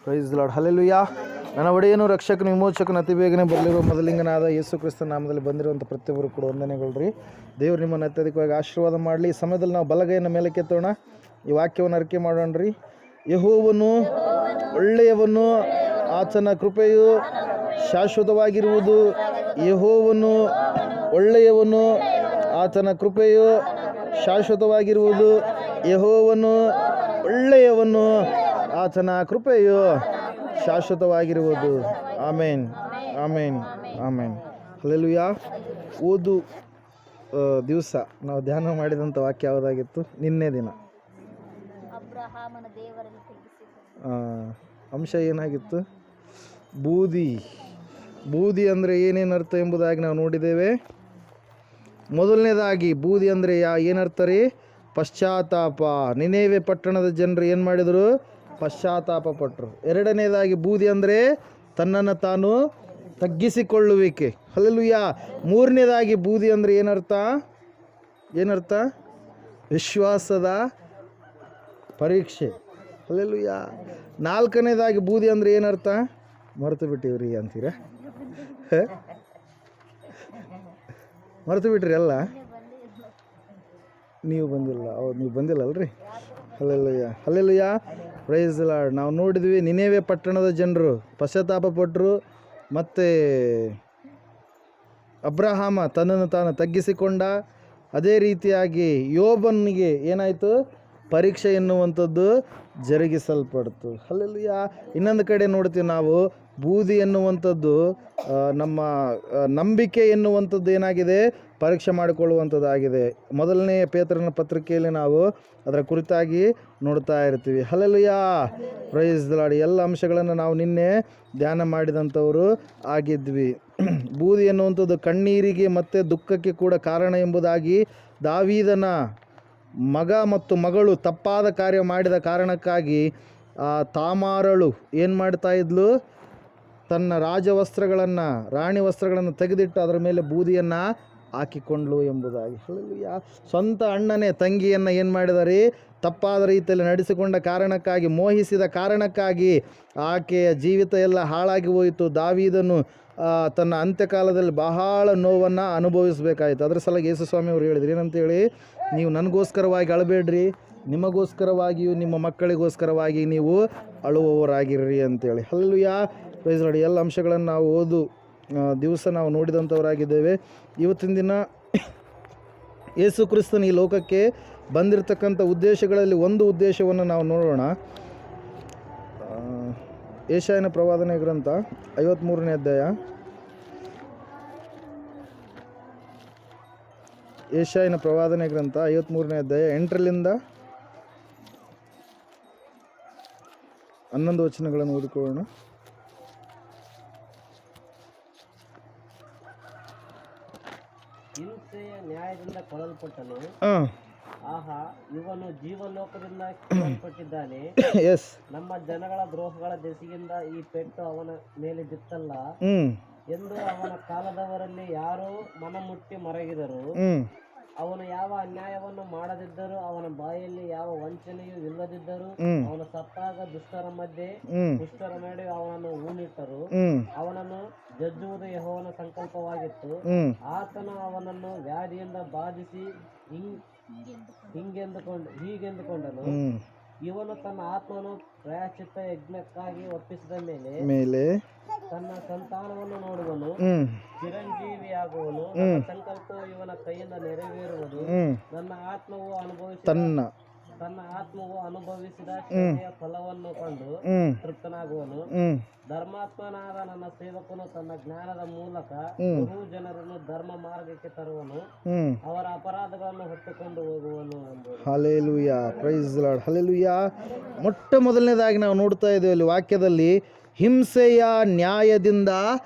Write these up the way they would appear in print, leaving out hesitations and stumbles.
Price lord. Hallelujah. ನನ್ನ ಒಡೆಯನು ರಕ್ಷಕನು ವಿಮೋಚಕನು ಅತಿ ಬೇಗನೆ ಬರಲಿರುವ ಮೊದಲಿಂಗನಾದ ಯೇಸು ಕ್ರಿಸ್ತನ ನಾಮದಲ್ಲಿ ಬಂದಿರುವಂಥ ಪ್ರತಿಯೊಬ್ಬರು ಕೂಡ ವಂದನೆಗಳು ರೀ. ದೇವರು ನಿಮ್ಮನ್ನು ಅತ್ಯಧಿಕವಾಗಿ ಆಶೀರ್ವಾದ ಮಾಡಲಿ. ಈ ಸಮಯದಲ್ಲಿ ನಾವು ಬಲಗೈಯನ್ನು ಮೇಲೆ ಕೆತ್ತೋಣ, ಈ ವಾಕ್ಯವನ್ನು ಅರಿಕೆ ಮಾಡೋಣ ರೀ. ಯೆಹೋವನು ಒಳ್ಳೆಯವನು, ಆತನ ಕೃಪೆಯು ಶಾಶ್ವತವಾಗಿರುವುದು. ಯೆಹೋವನು ಒಳ್ಳೆಯವನು, ಆತನ ಕೃಪೆಯು ಶಾಶ್ವತವಾಗಿರುವುದು. ಯೆಹೋವನು ಒಳ್ಳೆಯವನು, ಆತನ ಕೃಪೆಯು ಶಾಶ್ವತವಾಗಿರುವುದು. ಆಮೇನ್, ಆಮೇನ್, ಆಮೇನ್. ಹಲ್ಲೆಲೂಯಾ. ಓದು ದಿವಸ ನಾವು ಧ್ಯಾನ ಮಾಡಿದಂಥ ವಾಕ್ಯ ಯಾವುದಾಗಿತ್ತು? ನಿನ್ನೆ ದಿನ ಅಂಶ ಏನಾಗಿತ್ತು? ಬೂದಿ. ಬೂದಿ ಅಂದರೆ ಏನೇನು ಅರ್ಥ ಎಂಬುದಾಗಿ ನಾವು ನೋಡಿದ್ದೇವೆ. ಮೊದಲನೇದಾಗಿ ಬೂದಿ ಅಂದರೆ ಏನರ್ಥ ರೀ? ಪಶ್ಚಾತ್ತಾಪ. ನಿನೇವೆ ಪಟ್ಟಣದ ಜನರು ಏನು ಮಾಡಿದರು? ಪಶ್ಚಾತ್ತಾಪ ಪಟ್ಟರು. ಎರಡನೇದಾಗಿ ಬೂದಿ ಅಂದರೆ ತನ್ನನ್ನು ತಾನು ತಗ್ಗಿಸಿಕೊಳ್ಳುವಿಕೆ. ಹಲ್ಲೆಲೂಯಾ. ಮೂರನೇದಾಗಿ ಬೂದಿ ಅಂದರೆ ಏನರ್ಥ? ವಿಶ್ವಾಸದ ಪರೀಕ್ಷೆ. ಹಲ್ಲೆಲೂಯಾ. ನಾಲ್ಕನೇದಾಗಿ ಬೂದಿ ಅಂದರೆ ಏನರ್ಥ? ಮರೆತು ಬಿಟ್ಟಿವ್ರಿ ಅಂತೀರ? ಮರೆತು ಬಿಟ್ರಿ ಎಲ್ಲ? ನೀವು ಬಂದಿಲ್ಲ. ಹೌದು, ನೀವು ಬಂದಿಲ್ಲಲ್ರಿ. Hallelujah, hallelujah. Praise lord. ನಾವು ನೋಡಿದ್ವಿ, ನಿನೇವೆ ಪಟ್ಟಣದ ಜನರು ಪಶ್ಚಾತ್ತಾಪ ಪಟ್ಟರು. ಮತ್ತು ಅಬ್ರಹಾಮ ತನ್ನನ್ನು ತಾನು ತಗ್ಗಿಸಿಕೊಂಡ. ಅದೇ ರೀತಿಯಾಗಿ ಯೋಬನಿಗೆ ಏನಾಯಿತು? ಪರೀಕ್ಷೆ ಎನ್ನುವಂಥದ್ದು ಜರುಗಿಸಲ್ಪಡ್ತು. ಹಲ್ಲೆಲೂಯಾ. ಇನ್ನೊಂದು ಕಡೆ ನೋಡ್ತೀವಿ ನಾವು, ಬೂದಿ ಎನ್ನುವಂಥದ್ದು ನಮ್ಮ ನಂಬಿಕೆ ಎನ್ನುವಂಥದ್ದು ಏನಾಗಿದೆ? ಪರೀಕ್ಷೆ ಮಾಡಿಕೊಳ್ಳುವಂಥದ್ದಾಗಿದೆ. ಮೊದಲನೇ ಪೇತ್ರನ ಪತ್ರಿಕೆಯಲ್ಲಿ ನಾವು ಅದರ ಕುರಿತಾಗಿ ನೋಡ್ತಾ ಇರ್ತೀವಿ. ಹಲ್ಲೆಲೂಯಾ. Praise the Lord. ಎಲ್ಲ ಅಂಶಗಳನ್ನು ನಾವು ನಿನ್ನೆ ಧ್ಯಾನ ಮಾಡಿದಂಥವರು ಆಗಿದ್ವಿ. ಬೂದಿ ಎನ್ನುವಂಥದ್ದು ಕಣ್ಣೀರಿಗೆ ಮತ್ತು ದುಃಖಕ್ಕೆ ಕೂಡ ಕಾರಣ ಎಂಬುದಾಗಿ ದಾವೀದನ ಮಗ ಮತ್ತು ಮಗಳು ತಪ್ಪಾದ ಕಾರ್ಯ ಮಾಡಿದ ಕಾರಣಕ್ಕಾಗಿ ತಾಮಾರಳು ಏನು ಮಾಡ್ತಾ ಇದ್ಲು? ತನ್ನ ರಾಜವಸ್ತ್ರಗಳನ್ನು, ರಾಣಿ ವಸ್ತ್ರಗಳನ್ನು ತೆಗೆದಿಟ್ಟು ಅದರ ಮೇಲೆ ಬೂದಿಯನ್ನು ಹಾಕಿಕೊಂಡ್ಲು ಎಂಬುದಾಗಿ. ಹಲ್ಲೆಲೂಯಾ. ಸ್ವಂತ ಅಣ್ಣನೇ ತಂಗಿಯನ್ನು ಏನು ಮಾಡಿದಾರೆ? ತಪ್ಪಾದ ರೀತಿಯಲ್ಲಿ ನಡೆಸಿಕೊಂಡ ಕಾರಣಕ್ಕಾಗಿ, ಮೋಹಿಸಿದ ಕಾರಣಕ್ಕಾಗಿ ಆಕೆಯ ಜೀವಿತ ಎಲ್ಲ ಹಾಳಾಗಿ ಹೋಯಿತು. ದಾವೀದನು ತನ್ನ ಅಂತ್ಯಕಾಲದಲ್ಲಿ ಬಹಳ ನೋವನ್ನು ಅನುಭವಿಸಬೇಕಾಯಿತು. ಅದರ ಸಲುವಾಗಿ ಯೇಸು ಸ್ವಾಮಿ ಅವರು ಹೇಳಿದ್ರು ಏನಂತೇಳಿ? ನೀವು ನನಗೋಸ್ಕರವಾಗಿ ಅಳಬೇಡ್ರಿ, ನಿಮಗೋಸ್ಕರವಾಗಿಯೂ ನಿಮ್ಮ ಮಕ್ಕಳಿಗೋಸ್ಕರವಾಗಿ ನೀವು ಅಳುವವರಾಗಿರ್ರಿ ಅಂತೇಳಿ. ಹಲ್ಲೆಲೂಯಾ. Praise Lord. ಎಲ್ಲ ಅಂಶಗಳನ್ನು ನಾವು ದಿವಸ ನಾವು ನೋಡಿದಂಥವರಾಗಿದ್ದೇವೆ. ಇವತ್ತಿನ ದಿನ ಯೇಸು ಕ್ರಿಸ್ತನ ಈ ಲೋಕಕ್ಕೆ ಬಂದಿರತಕ್ಕಂಥ ಉದ್ದೇಶಗಳಲ್ಲಿ ಒಂದು ಉದ್ದೇಶವನ್ನು ನಾವು ನೋಡೋಣ. ಯೆಶಾಯನ ಪ್ರವಾದನೆ ಗ್ರಂಥ 53ನೇ ಅಧ್ಯಾಯ. ಯೆಶಾಯನ ಪ್ರವಾದನೆ ಗ್ರಂಥ 53ನೇ ಅಧ್ಯಾಯ 8ರಿಂದ 11 ವಚನಗಳನ್ನು ಓದಿಕೊಳ್ಳೋಣ. ಹಿಂಸೆಯ ನ್ಯಾಯದಿಂದ ಕೊಲ್ಲಲ್ಪಟ್ಟನು. ಆಹಾ, ಇವನು ಜೀವಲೋಕದಿಂದ ಕಿತ್ತಲ್ಪಟ್ಟಿದ್ದಾನೆ. ನಮ್ಮ ಜನಗಳ ದ್ರೋಹಗಳ ದೆಸೆಯಿಂದ ಈ ಪೆಟ್ಟು ಅವನ ಮೇಲೆ ಬಿತ್ತಲ್ಲ ಎಂದು ಅವನ ಕಾಲದವರಲ್ಲಿ ಯಾರೋ ಮನಮುಟ್ಟಿ ಮರಗಿದರು. ಅವನು ಯಾವ ಅನ್ಯಾಯವನ್ನು ಮಾಡದಿದ್ದರೂ, ಅವನ ಬಾಯಲ್ಲಿ ಯಾವ ವಂಚನೆಯೂ ಇಲ್ಲದಿದ್ದರೂ, ಅವನು ಸತ್ತಾಗ ದುಷ್ಟರ ಮಧ್ಯೆ ದುಷ್ಟರ ನಡುವೆ ಅವನನ್ನು ಹೂಣಿಟ್ಟರು. ಅವನನ್ನು ಜಜ್ಜುವುದು ಯೆಹೋವನ ಸಂಕಲ್ಪವಾಗಿತ್ತು. ಆತನು ಅವನನ್ನು ವ್ಯಾಧಿಯಿಂದ ಬಾಧಿಸಿ ಹೀಗೆಂದುಕೊಂಡನು, ಇವನು ತನ್ನ ಆತ್ಮನು ಪ್ರಾಯಶ್ಚಿತ್ತ ಯಜ್ಞಕ್ಕಾಗಿ ಒಪ್ಪಿಸಿದ ಮೇಲೆ ತನ್ನ ಸಂತಾನವನ್ನು ನೋಡುವನು, ಚಿರಂಜೀವಿಯಾಗುವನು. ನನ್ನ ಸಂಕಲ್ಪವು ಇವನ ಕೈಯಿಂದ ನೆರವೇರುವುದು. ನನ್ನ ಆತ್ಮವು ತನ್ನ ಆತ್ಮವು ಅನುಭವಿಸಿದ ಶ್ರಮೆಯ ಫಲವನ್ನು ಕಂಡು ತೃಪ್ತನಾಗುವನು. ಧರ್ಮಾತ್ಮನಾದ ನನ್ನ ಸೇವಕನು ತನ್ನ ಜ್ಞಾನದ ಮೂಲಕ ಬಹು ಜನರನ್ನು ಧರ್ಮ ಮಾರ್ಗಕ್ಕೆ ತರುವನು, ಅವರ ಅಪರಾಧಗಳನ್ನು ಹೊತ್ತುಕೊಂಡು ಹೋಗುವನು ಎಂಬುದು. Hallelujah. Praise the Lord. Hallelujah. ಮೊಟ್ಟ ಮೊದಲನೇದಾಗಿ ನಾವು ನೋಡ್ತಾ ಇದ್ದೇವೆ ಇಲ್ಲಿ ವಾಕ್ಯದಲ್ಲಿ, ಹಿಂಸೆಯ ನ್ಯಾಯದಿಂದ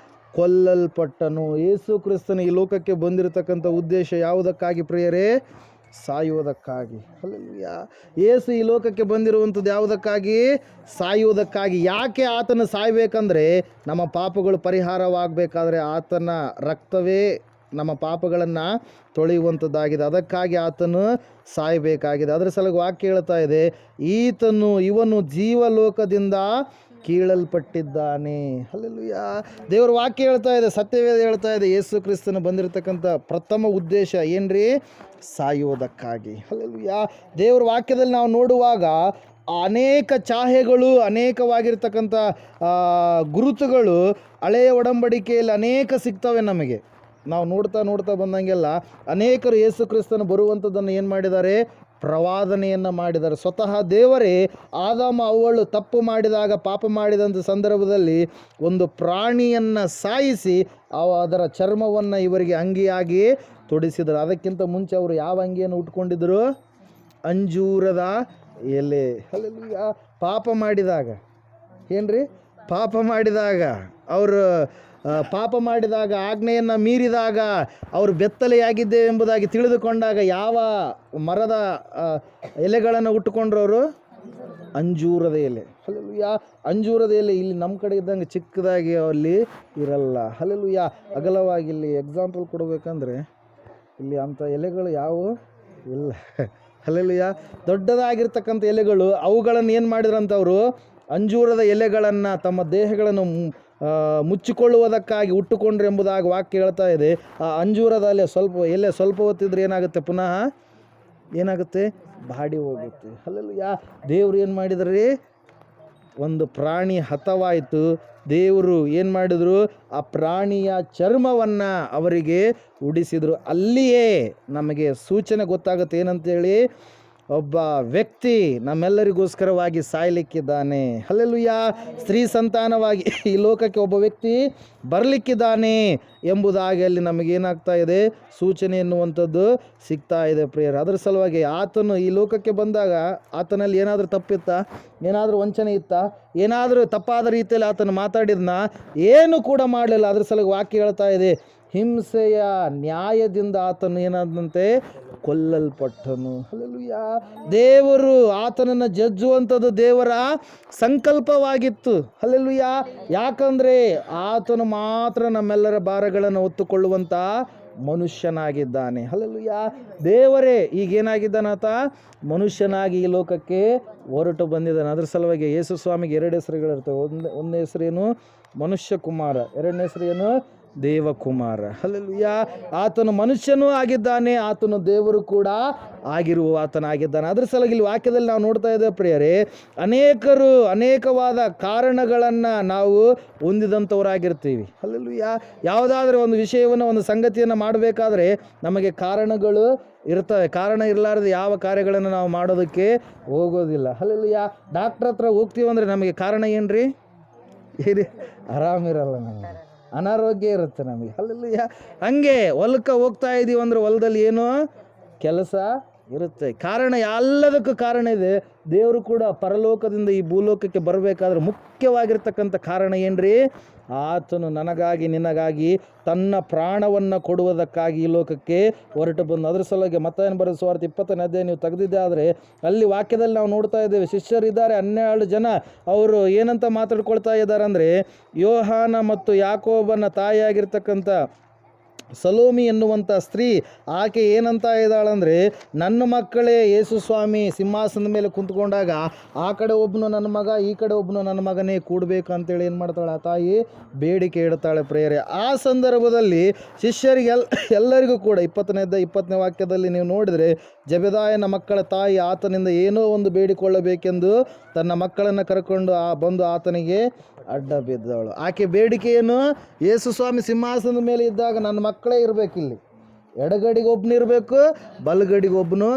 ಕೊಲ್ಲಲ್ಪಟ್ಟನು. ಯೇಸು ಕ್ರಿಸ್ತನ ಈ ಲೋಕಕ್ಕೆ ಬಂದಿರತಕ್ಕಂಥ ಉದ್ದೇಶ ಯಾವುದಕ್ಕಾಗಿ ಪ್ರಿಯರೇ? ಸಾಯುವುದಕ್ಕಾಗಿ. ಹಲ್ಲೆಲೂಯಾ. ಯೇಸು ಈ ಲೋಕಕ್ಕೆ ಬಂದಿರುವಂಥದ್ದು ಯಾವುದಕ್ಕಾಗಿ? ಸಾಯುವುದಕ್ಕಾಗಿ. ಯಾಕೆ ಆತನ ಸಾಯಬೇಕಂದ್ರೆ, ನಮ್ಮ ಪಾಪಗಳು ಪರಿಹಾರವಾಗಬೇಕಾದ್ರೆ ಆತನ ರಕ್ತವೇ ನಮ್ಮ ಪಾಪಗಳನ್ನು ತೊಳೆಯುವಂಥದ್ದಾಗಿದೆ. ಅದಕ್ಕಾಗಿ ಆತನು ಸಾಯಬೇಕಾಗಿದೆ. ಅದರ ಸಲುವಾಗಿ ವಾಕ್ಯ ಹೇಳ್ತಾ ಇದೆ, ಇವನು ಜೀವಲೋಕದಿಂದ ಕೀಳಲ್ಪಟ್ಟಿದ್ದಾನೆ. ಹಲ್ಲೆಲೂಯಾ. ದೇವರ ವಾಕ್ಯ ಹೇಳ್ತಾ ಇದೆ, ಸತ್ಯವೇದ ಹೇಳ್ತಾ ಇದೆ, ಯೇಸು ಕ್ರಿಸ್ತನು ಬಂದಿರತಕ್ಕಂಥ ಪ್ರಥಮ ಉದ್ದೇಶ ಏನ್ರಿ? ಸಾಯುವುದಕ್ಕಾಗಿ. ಹಲ್ಲೆಲೂಯಾ. ದೇವರ ವಾಕ್ಯದಲ್ಲಿ ನಾವು ನೋಡುವಾಗ ಅನೇಕ ಛಾಯೆಗಳು, ಅನೇಕವಾಗಿರ್ತಕ್ಕಂಥ ಗುರುತುಗಳು ಹಳೆಯ ಒಡಂಬಡಿಕೆಯಲ್ಲಿ ಅನೇಕ ಸಿಗ್ತವೆ ನಮಗೆ. ನಾವು ನೋಡ್ತಾ ಬಂದಂಗೆಲ್ಲ ಅನೇಕರು ಯೇಸು ಕ್ರಿಸ್ತನು ಬರುವಂಥದ್ದನ್ನು ಏನು ಮಾಡಿದ್ದಾರೆ? ಪ್ರವಾದನೆಯನ್ನು ಮಾಡಿದ್ದಾರೆ. ಸ್ವತಃ ದೇವರೇ ಆದಾಮ ಅವ್ವಳು ತಪ್ಪು ಮಾಡಿದಾಗ, ಪಾಪ ಮಾಡಿದಂಥ ಸಂದರ್ಭದಲ್ಲಿ ಒಂದು ಪ್ರಾಣಿಯನ್ನು ಸಾಯಿಸಿ ಅದರ ಚರ್ಮವನ್ನು ಇವರಿಗೆ ಅಂಗಿಯಾಗಿ ತೊಡಿಸಿದರು. ಅದಕ್ಕಿಂತ ಮುಂಚೆ ಅವರು ಯಾವ ಅಂಗಿಯನ್ನು ಉಟ್ಕೊಂಡಿದ್ದರು? ಅಂಜೂರದ ಎಲೆ. ಹಲ್ಲೆಲೂಯಾ. ಪಾಪ ಮಾಡಿದಾಗ ಏನ್ರಿ? ಪಾಪ ಮಾಡಿದಾಗ ಅವರು ಪಾಪ ಮಾಡಿದಾಗ, ಆಜ್ಞೆಯನ್ನು ಮೀರಿದಾಗ, ಅವರು ಬೆತ್ತಲೆಯಾಗಿದ್ದೇವೆ ಎಂಬುದಾಗಿ ತಿಳಿದುಕೊಂಡಾಗ ಯಾವ ಮರದ ಎಲೆಗಳನ್ನು ಉಟ್ಟುಕೊಂಡ್ರು ಅವರು? ಅಂಜೂರದ ಎಲೆ. ಹಲ್ಲೆಲೂಯಾ. ಅಂಜೂರದ ಎಲೆ ಇಲ್ಲಿ ನಮ್ಮ ಕಡೆ ಇದ್ದಂಗೆ ಚಿಕ್ಕದಾಗಿ ಅಲ್ಲಿ ಇರಲ್ಲ. ಹಲ್ಲೆಲೂಯಾ. ಅಗಲವಾಗಿ ಇಲ್ಲಿ ಎಕ್ಸಾಂಪಲ್ ಕೊಡಬೇಕಂದ್ರೆ ಇಲ್ಲಿ ಅಂಥ ಎಲೆಗಳು ಯಾವುವು ಇಲ್ಲ. ಹಲ್ಲೆಲೂಯಾ. ದೊಡ್ಡದಾಗಿರ್ತಕ್ಕಂಥ ಎಲೆಗಳು, ಅವುಗಳನ್ನು ಏನು ಮಾಡಿದ್ರಂಥವ್ರು? ಅಂಜೂರದ ಎಲೆಗಳನ್ನು ತಮ್ಮ ದೇಹಗಳನ್ನು ಮುಚ್ಚಿಕೊಳ್ಳುವುದಕ್ಕಾಗಿ ಉಟ್ಟುಕೊಂಡ್ರು ಎಂಬುದಾಗಿ ವಾಕ್ಯ ಹೇಳ್ತಾ ಇದೆ. ಆ ಅಂಜೂರದ ಎಲೆ ಸ್ವಲ್ಪ ಹೊತ್ತಿದ್ರೆ ಏನಾಗುತ್ತೆ? ಪುನಃ ಏನಾಗುತ್ತೆ? ಬಾಡಿ ಹೋಗುತ್ತೆ. ಹಲ್ಲೆಲೂಯಾ. ದೇವರು ಏನು ಮಾಡಿದ್ರಿ? ಒಂದು ಪ್ರಾಣಿ ಹತವಾಯಿತು. ದೇವರು ಏನು ಮಾಡಿದರು? ಆ ಪ್ರಾಣಿಯ ಚರ್ಮವನ್ನು ಅವರಿಗೆ ಉಡಿಸಿದರು. ಅಲ್ಲಿಯೇ ನಮಗೆ ಸೂಚನೆ ಗೊತ್ತಾಗುತ್ತೆ ಏನಂತೇಳಿ, ಒಬ್ಬ ವ್ಯಕ್ತಿ ನಮ್ಮೆಲ್ಲರಿಗೋಸ್ಕರವಾಗಿ ಸಾಯಲಿಕ್ಕಿದ್ದಾನೆ. ಹಲ್ಲೆಲೂಯಾ. ಸ್ತ್ರೀ ಸಂತಾನವಾಗಿ ಈ ಲೋಕಕ್ಕೆ ಒಬ್ಬ ವ್ಯಕ್ತಿ ಬರಲಿಕ್ಕಿದ್ದಾನೆ ಎಂಬುದಾಗಿ ಅಲ್ಲಿ ನಮಗೇನಾಗ್ತಾ ಇದೆ? ಸೂಚನೆ ಎನ್ನುವಂಥದ್ದು ಸಿಗ್ತಾ ಇದೆ ಪ್ರಿಯರೇ. ಅದರ ಸಲುವಾಗಿ ಆತನು ಈ ಲೋಕಕ್ಕೆ ಬಂದಾಗ ಆತನಲ್ಲಿ ಏನಾದರೂ ತಪ್ಪಿತ್ತಾ? ಏನಾದರೂ ವಂಚನೆ ಇತ್ತಾ? ಏನಾದರೂ ತಪ್ಪಾದ ರೀತಿಯಲ್ಲಿ ಆತನು ಮಾತಾಡಿದ್ನ? ಏನು ಕೂಡ ಮಾಡಲಿಲ್ಲ. ಅದ್ರ ಸಲುವಾಗಿ ವಾಕ್ಯ ಹೇಳ್ತಾ ಇದೆ, ಹಿಂಸೆಯ ನ್ಯಾಯದಿಂದ ಆತನು ಏನಾದಂತೆ? ಕೊಲ್ಲಲ್ಪಟ್ಟನು. ಹಲ್ಲೆಲೂಯಾ. ದೇವರು ಆತನನ್ನು ಜಜ್ಜುವಂಥದ್ದು ದೇವರ ಸಂಕಲ್ಪವಾಗಿತ್ತು. ಹಲ್ಲೆಲೂಯಾ. ಯಾಕಂದರೆ ಆತನು ಮಾತ್ರ ನಮ್ಮೆಲ್ಲರ ಭಾರಗಳನ್ನು ಹೊತ್ತುಕೊಳ್ಳುವಂಥ ಮನುಷ್ಯನಾಗಿದ್ದಾನೆ. ಹಲ್ಲೆಲೂಯಾ. ದೇವರೇ ಈಗೇನಾಗಿದ್ದಾನಾತ? ಮನುಷ್ಯನಾಗಿ ಈ ಲೋಕಕ್ಕೆ ಹೊರಟು ಬಂದಿದ್ದಾನೆ. ಅದ್ರ ಸಲುವಾಗಿ ಯೇಸು ಸ್ವಾಮಿಗೆ 2 ಹೆಸರುಗಳಿರ್ತವೆ. ಒಂದನೇ ಹೆಸರೇನು? ಮನುಷ್ಯ ಕುಮಾರ. 2ನೇ ಹೆಸರೇನು? ದೇವಕುಮಾರ. ಹಲ್ಲೆಲೂಯಾ. ಆತನು ಮನುಷ್ಯನೂ ಆಗಿದ್ದಾನೆ, ಆತನು ದೇವರು ಕೂಡ ಆಗಿರುವ ಆತನಾಗಿದ್ದಾನೆ. ಅದ್ರ ಸಲುವಾಗಿ ಇಲ್ಲಿ ವಾಕ್ಯದಲ್ಲಿ ನಾವು ನೋಡ್ತಾ ಇದ್ದೇವೆ ಪ್ರಿಯರೇ, ಅನೇಕವಾದ ಕಾರಣಗಳನ್ನು ನಾವು ಹೊಂದಿದಂಥವರಾಗಿರ್ತೀವಿ. ಹಲ್ಲೆಲೂಯಾ. ಯಾವುದಾದ್ರೂ ಒಂದು ವಿಷಯವನ್ನು, ಒಂದು ಸಂಗತಿಯನ್ನು ಮಾಡಬೇಕಾದ್ರೆ ನಮಗೆ ಕಾರಣಗಳು ಇರ್ತವೆ. ಕಾರಣ ಇರಲಾರದೆ ಯಾವ ಕಾರ್ಯಗಳನ್ನು ನಾವು ಮಾಡೋದಕ್ಕೆ ಹೋಗೋದಿಲ್ಲ. ಹಲ್ಲೆಲೂಯಾ. ಡಾಕ್ಟ್ರ್ ಹತ್ರ ಹೋಗ್ತೀವಂದ್ರೆ ನಮಗೆ ಕಾರಣ ಏನ್ರಿ? ಆರಾಮಿರಲ್ಲ, ನಮಗೆ ಅನಾರೋಗ್ಯ ಇರುತ್ತೆ ನಮಗೆ. ಹಲ್ಲೆಲೂಯಾ. ಹಂಗೆ ಹೊಲಕ್ಕೆ ಹೋಗ್ತಾ ಇದ್ದೀವಿ ಅಂದ್ರೆ ಹೊಲದಲ್ಲಿ ಏನೋ ಕೆಲಸ ಇರುತ್ತೆ. ಕಾರಣ, ಎಲ್ಲದಕ್ಕೂ ಕಾರಣ ಇದೆ. ದೇವರು ಕೂಡ ಪರಲೋಕದಿಂದ ಈ ಭೂಲೋಕಕ್ಕೆ ಬರಬೇಕಾದ್ರೆ ಮುಖ್ಯವಾಗಿರ್ತಕ್ಕಂಥ ಕಾರಣ ಏನ್ರಿ? ಆತನು ನನಗಾಗಿ ನಿನಗಾಗಿ ತನ್ನ ಪ್ರಾಣವನ್ನು ಕೊಡುವುದಕ್ಕಾಗಿ ಈ ಲೋಕಕ್ಕೆ ಹೊರಟು ಬಂದು. ಅದ್ರ ಸಲುವಾಗಿ ಮತ್ತಾಯನ ಬರೆದ ಸುವಾರ್ತೆ 20ನೇ ಅಧ್ಯಾಯ ನೀವು ತೆಗೆದಿದ್ದೆ ಆದರೆ ಅಲ್ಲಿ ವಾಕ್ಯದಲ್ಲಿ ನಾವು ನೋಡ್ತಾ ಇದ್ದೇವೆ, ಶಿಷ್ಯರಿದ್ದಾರೆ 12 ಜನ. ಅವರು ಏನಂತ ಮಾತಾಡ್ಕೊಳ್ತಾ ಇದ್ದಾರೆ ಅಂದರೆ, ಯೋಹಾನ ಮತ್ತು ಯಾಕೋಬನ ತಾಯಿಯಾಗಿರ್ತಕ್ಕಂಥ ಸಲೋಮಿ ಎನ್ನುವಂಥ ಸ್ತ್ರೀ, ಆಕೆ ಏನಂತ ಇದ್ದಾಳಂದರೆ, ನನ್ನ ಮಕ್ಕಳೇ ಯೇಸು ಸ್ವಾಮಿ ಸಿಂಹಾಸನದ ಮೇಲೆ ಕುಂತ್ಕೊಂಡಾಗ ಆ ಕಡೆ ಒಬ್ಬನು ನನ್ನ ಮಗ, ಈ ಕಡೆ ಒಬ್ಬನು ನನ್ನ ಮಗನೇ ಕೂಡಬೇಕು ಅಂತೇಳಿ ಏನು ಮಾಡ್ತಾಳೆ? ಆ ತಾಯಿ ಬೇಡಿಕೆ ಇಡ್ತಾಳೆ ಪ್ರೇಯರೆ. ಆ ಸಂದರ್ಭದಲ್ಲಿ ಶಿಷ್ಯರಿಗೆ ಎಲ್ಲರಿಗೂ ಕೂಡ 20ನೇ ವಾಕ್ಯದಲ್ಲಿ ನೀವು ನೋಡಿದರೆ, ಜೆಬೆದಾಯನ ಮಕ್ಕಳ ತಾಯಿ ಆತನಿಂದ ಏನೋ ಒಂದು ಬೇಡಿಕೊಳ್ಳಬೇಕೆಂದು ತನ್ನ ಮಕ್ಕಳನ್ನು ಕರ್ಕೊಂಡು ಬಂದು ಆತನಿಗೆ ಅಡ್ಡ ಬಿದ್ದವಳು. ಆಕೆ ಬೇಡಿಕೆಯನ್ನು, ಯೇಸು ಸ್ವಾಮಿ ಸಿಂಹಾಸನದ ಮೇಲೆ ಇದ್ದಾಗ ನನ್ನ ಮಕ್ಕಳೇ ಇರಬೇಕಿಲ್ಲಿ, ಎಡಗಡಿಗೆ ಒಬ್ಬನು ಇರಬೇಕು, ಬಲಗಡಿಗೆ ಒಬ್ಬನು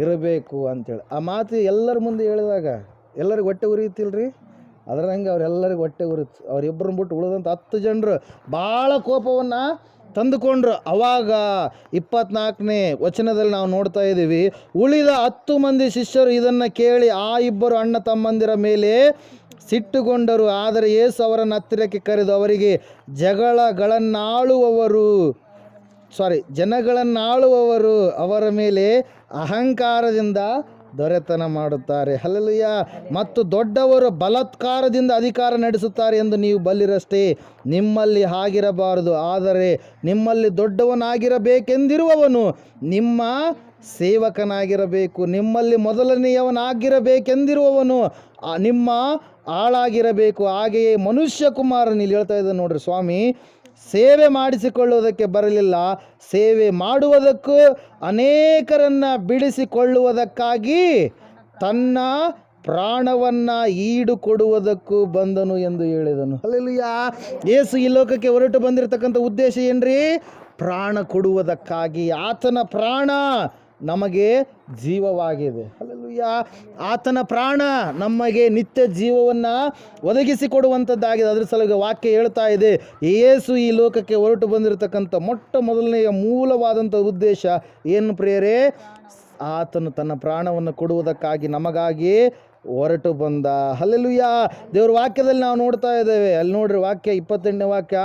ಇರಬೇಕು ಅಂತೇಳಿ ಆ ಮಾತು ಎಲ್ಲರ ಮುಂದೆ ಹೇಳಿದಾಗ ಎಲ್ಲರಿಗೆ ಹೊಟ್ಟೆ ಉರಿಯುತ್ತಿಲ್ರಿ? ಅದರಂಗೆ ಅವರೆಲ್ಲರಿಗೂ ಹೊಟ್ಟೆ ಉರಿತು. ಅವರಿಬ್ಬರನ್ನ ಬಿಟ್ಟು ಉಳಿದಂಥ 10 ಜನರು ಭಾಳ ಕೋಪವನ್ನು ತಂದುಕೊಂಡ್ರು. ಅವಾಗ 24ನೇ ವಚನದಲ್ಲಿ ನಾವು ನೋಡ್ತಾ ಇದ್ದೀವಿ, ಉಳಿದ 10 ಮಂದಿ ಶಿಷ್ಯರು ಇದನ್ನು ಕೇಳಿ ಆ 2 ಅಣ್ಣ ತಮ್ಮಂದಿರ ಮೇಲೆ ಸಿಟ್ಟುಗೊಂಡರು. ಆದರೆ ಯೇಸು ಅವರನ್ನು ಹತ್ತಿರಕ್ಕೆ ಕರೆದು ಅವರಿಗೆ ಜನಗಳನ್ನಾಳುವವರು ಅವರ ಮೇಲೆ ಅಹಂಕಾರದಿಂದ ದೊರೆತನ ಮಾಡುತ್ತಾರೆ. ಹಲ್ಲೆಲೂಯಾ. ಮತ್ತು ದೊಡ್ಡವರು ಬಲಾತ್ಕಾರದಿಂದ ಅಧಿಕಾರ ನಡೆಸುತ್ತಾರೆ ಎಂದು ನೀವು ಬಲ್ಲಿರಷ್ಟೇ. ನಿಮ್ಮಲ್ಲಿ ಹಾಗಿರಬಾರದು, ಆದರೆ ನಿಮ್ಮಲ್ಲಿ ದೊಡ್ಡವನಾಗಿರಬೇಕೆಂದಿರುವವನು ನಿಮ್ಮ ಸೇವಕನಾಗಿರಬೇಕು, ನಿಮ್ಮಲ್ಲಿ ಮೊದಲನೆಯವನಾಗಿರಬೇಕೆಂದಿರುವವನು ನಿಮ್ಮ ಆಳಾಗಿರಬೇಕು. ಹಾಗೆಯೇ ಮನುಷ್ಯ ಕುಮಾರನು, ಇಲ್ಲಿ ಹೇಳ್ತಾ ಇದ್ದಾನೆ ನೋಡ್ರಿ ಸ್ವಾಮಿ, ಸೇವೆ ಮಾಡಿಸಿಕೊಳ್ಳುವುದಕ್ಕೆ ಬರಲಿಲ್ಲ, ಸೇವೆ ಮಾಡುವುದಕ್ಕೂ ಅನೇಕರನ್ನು ಬಿಡಿಸಿಕೊಳ್ಳುವುದಕ್ಕಾಗಿ ತನ್ನ ಪ್ರಾಣವನ್ನು ಈಡು ಕೊಡುವುದಕ್ಕೂ ಬಂದನು ಎಂದು ಹೇಳಿದನು. ಹಲ್ಲೆಲೂಯಾ. ಯೇಸು ಈ ಲೋಕಕ್ಕೆ ಹೊರಟು ಬಂದಿರತಕ್ಕಂಥ ಉದ್ದೇಶ ಏನ್ರಿ? ಪ್ರಾಣ ಕೊಡುವುದಕ್ಕಾಗಿ. ಆತನ ಪ್ರಾಣ ನಮಗೆ ಜೀವವಾಗಿದೆ. ಹಲ್ಲೆಲೂಯಾ. ಆತನ ಪ್ರಾಣ ನಮಗೆ ನಿತ್ಯ ಜೀವವನ್ನು ಒದಗಿಸಿಕೊಡುವಂಥದ್ದಾಗಿದೆ. ಅದರ ಸಲುವಾಗಿ ವಾಕ್ಯ ಹೇಳ್ತಾ ಇದೆ, ಯೇಸು ಈ ಲೋಕಕ್ಕೆ ಹೊರಟು ಬಂದಿರತಕ್ಕಂಥ ಮೊಟ್ಟ ಮೊದಲನೆಯ ಮೂಲವಾದಂಥ ಉದ್ದೇಶ ಏನು ಪ್ರಿಯರೇ? ಆತನು ತನ್ನ ಪ್ರಾಣವನ್ನು ಕೊಡುವುದಕ್ಕಾಗಿ ನಮಗಾಗಿ ಹೊರಟು ಬಂದ. ಹಲ್ಲೆಲೂಯಾ. ದೇವ್ರ ವಾಕ್ಯದಲ್ಲಿ ನಾವು ನೋಡ್ತಾ ಇದ್ದೇವೆ. ಅಲ್ಲಿ ನೋಡ್ರಿ ವಾಕ್ಯ 28ನೇ ವಾಕ್ಯ,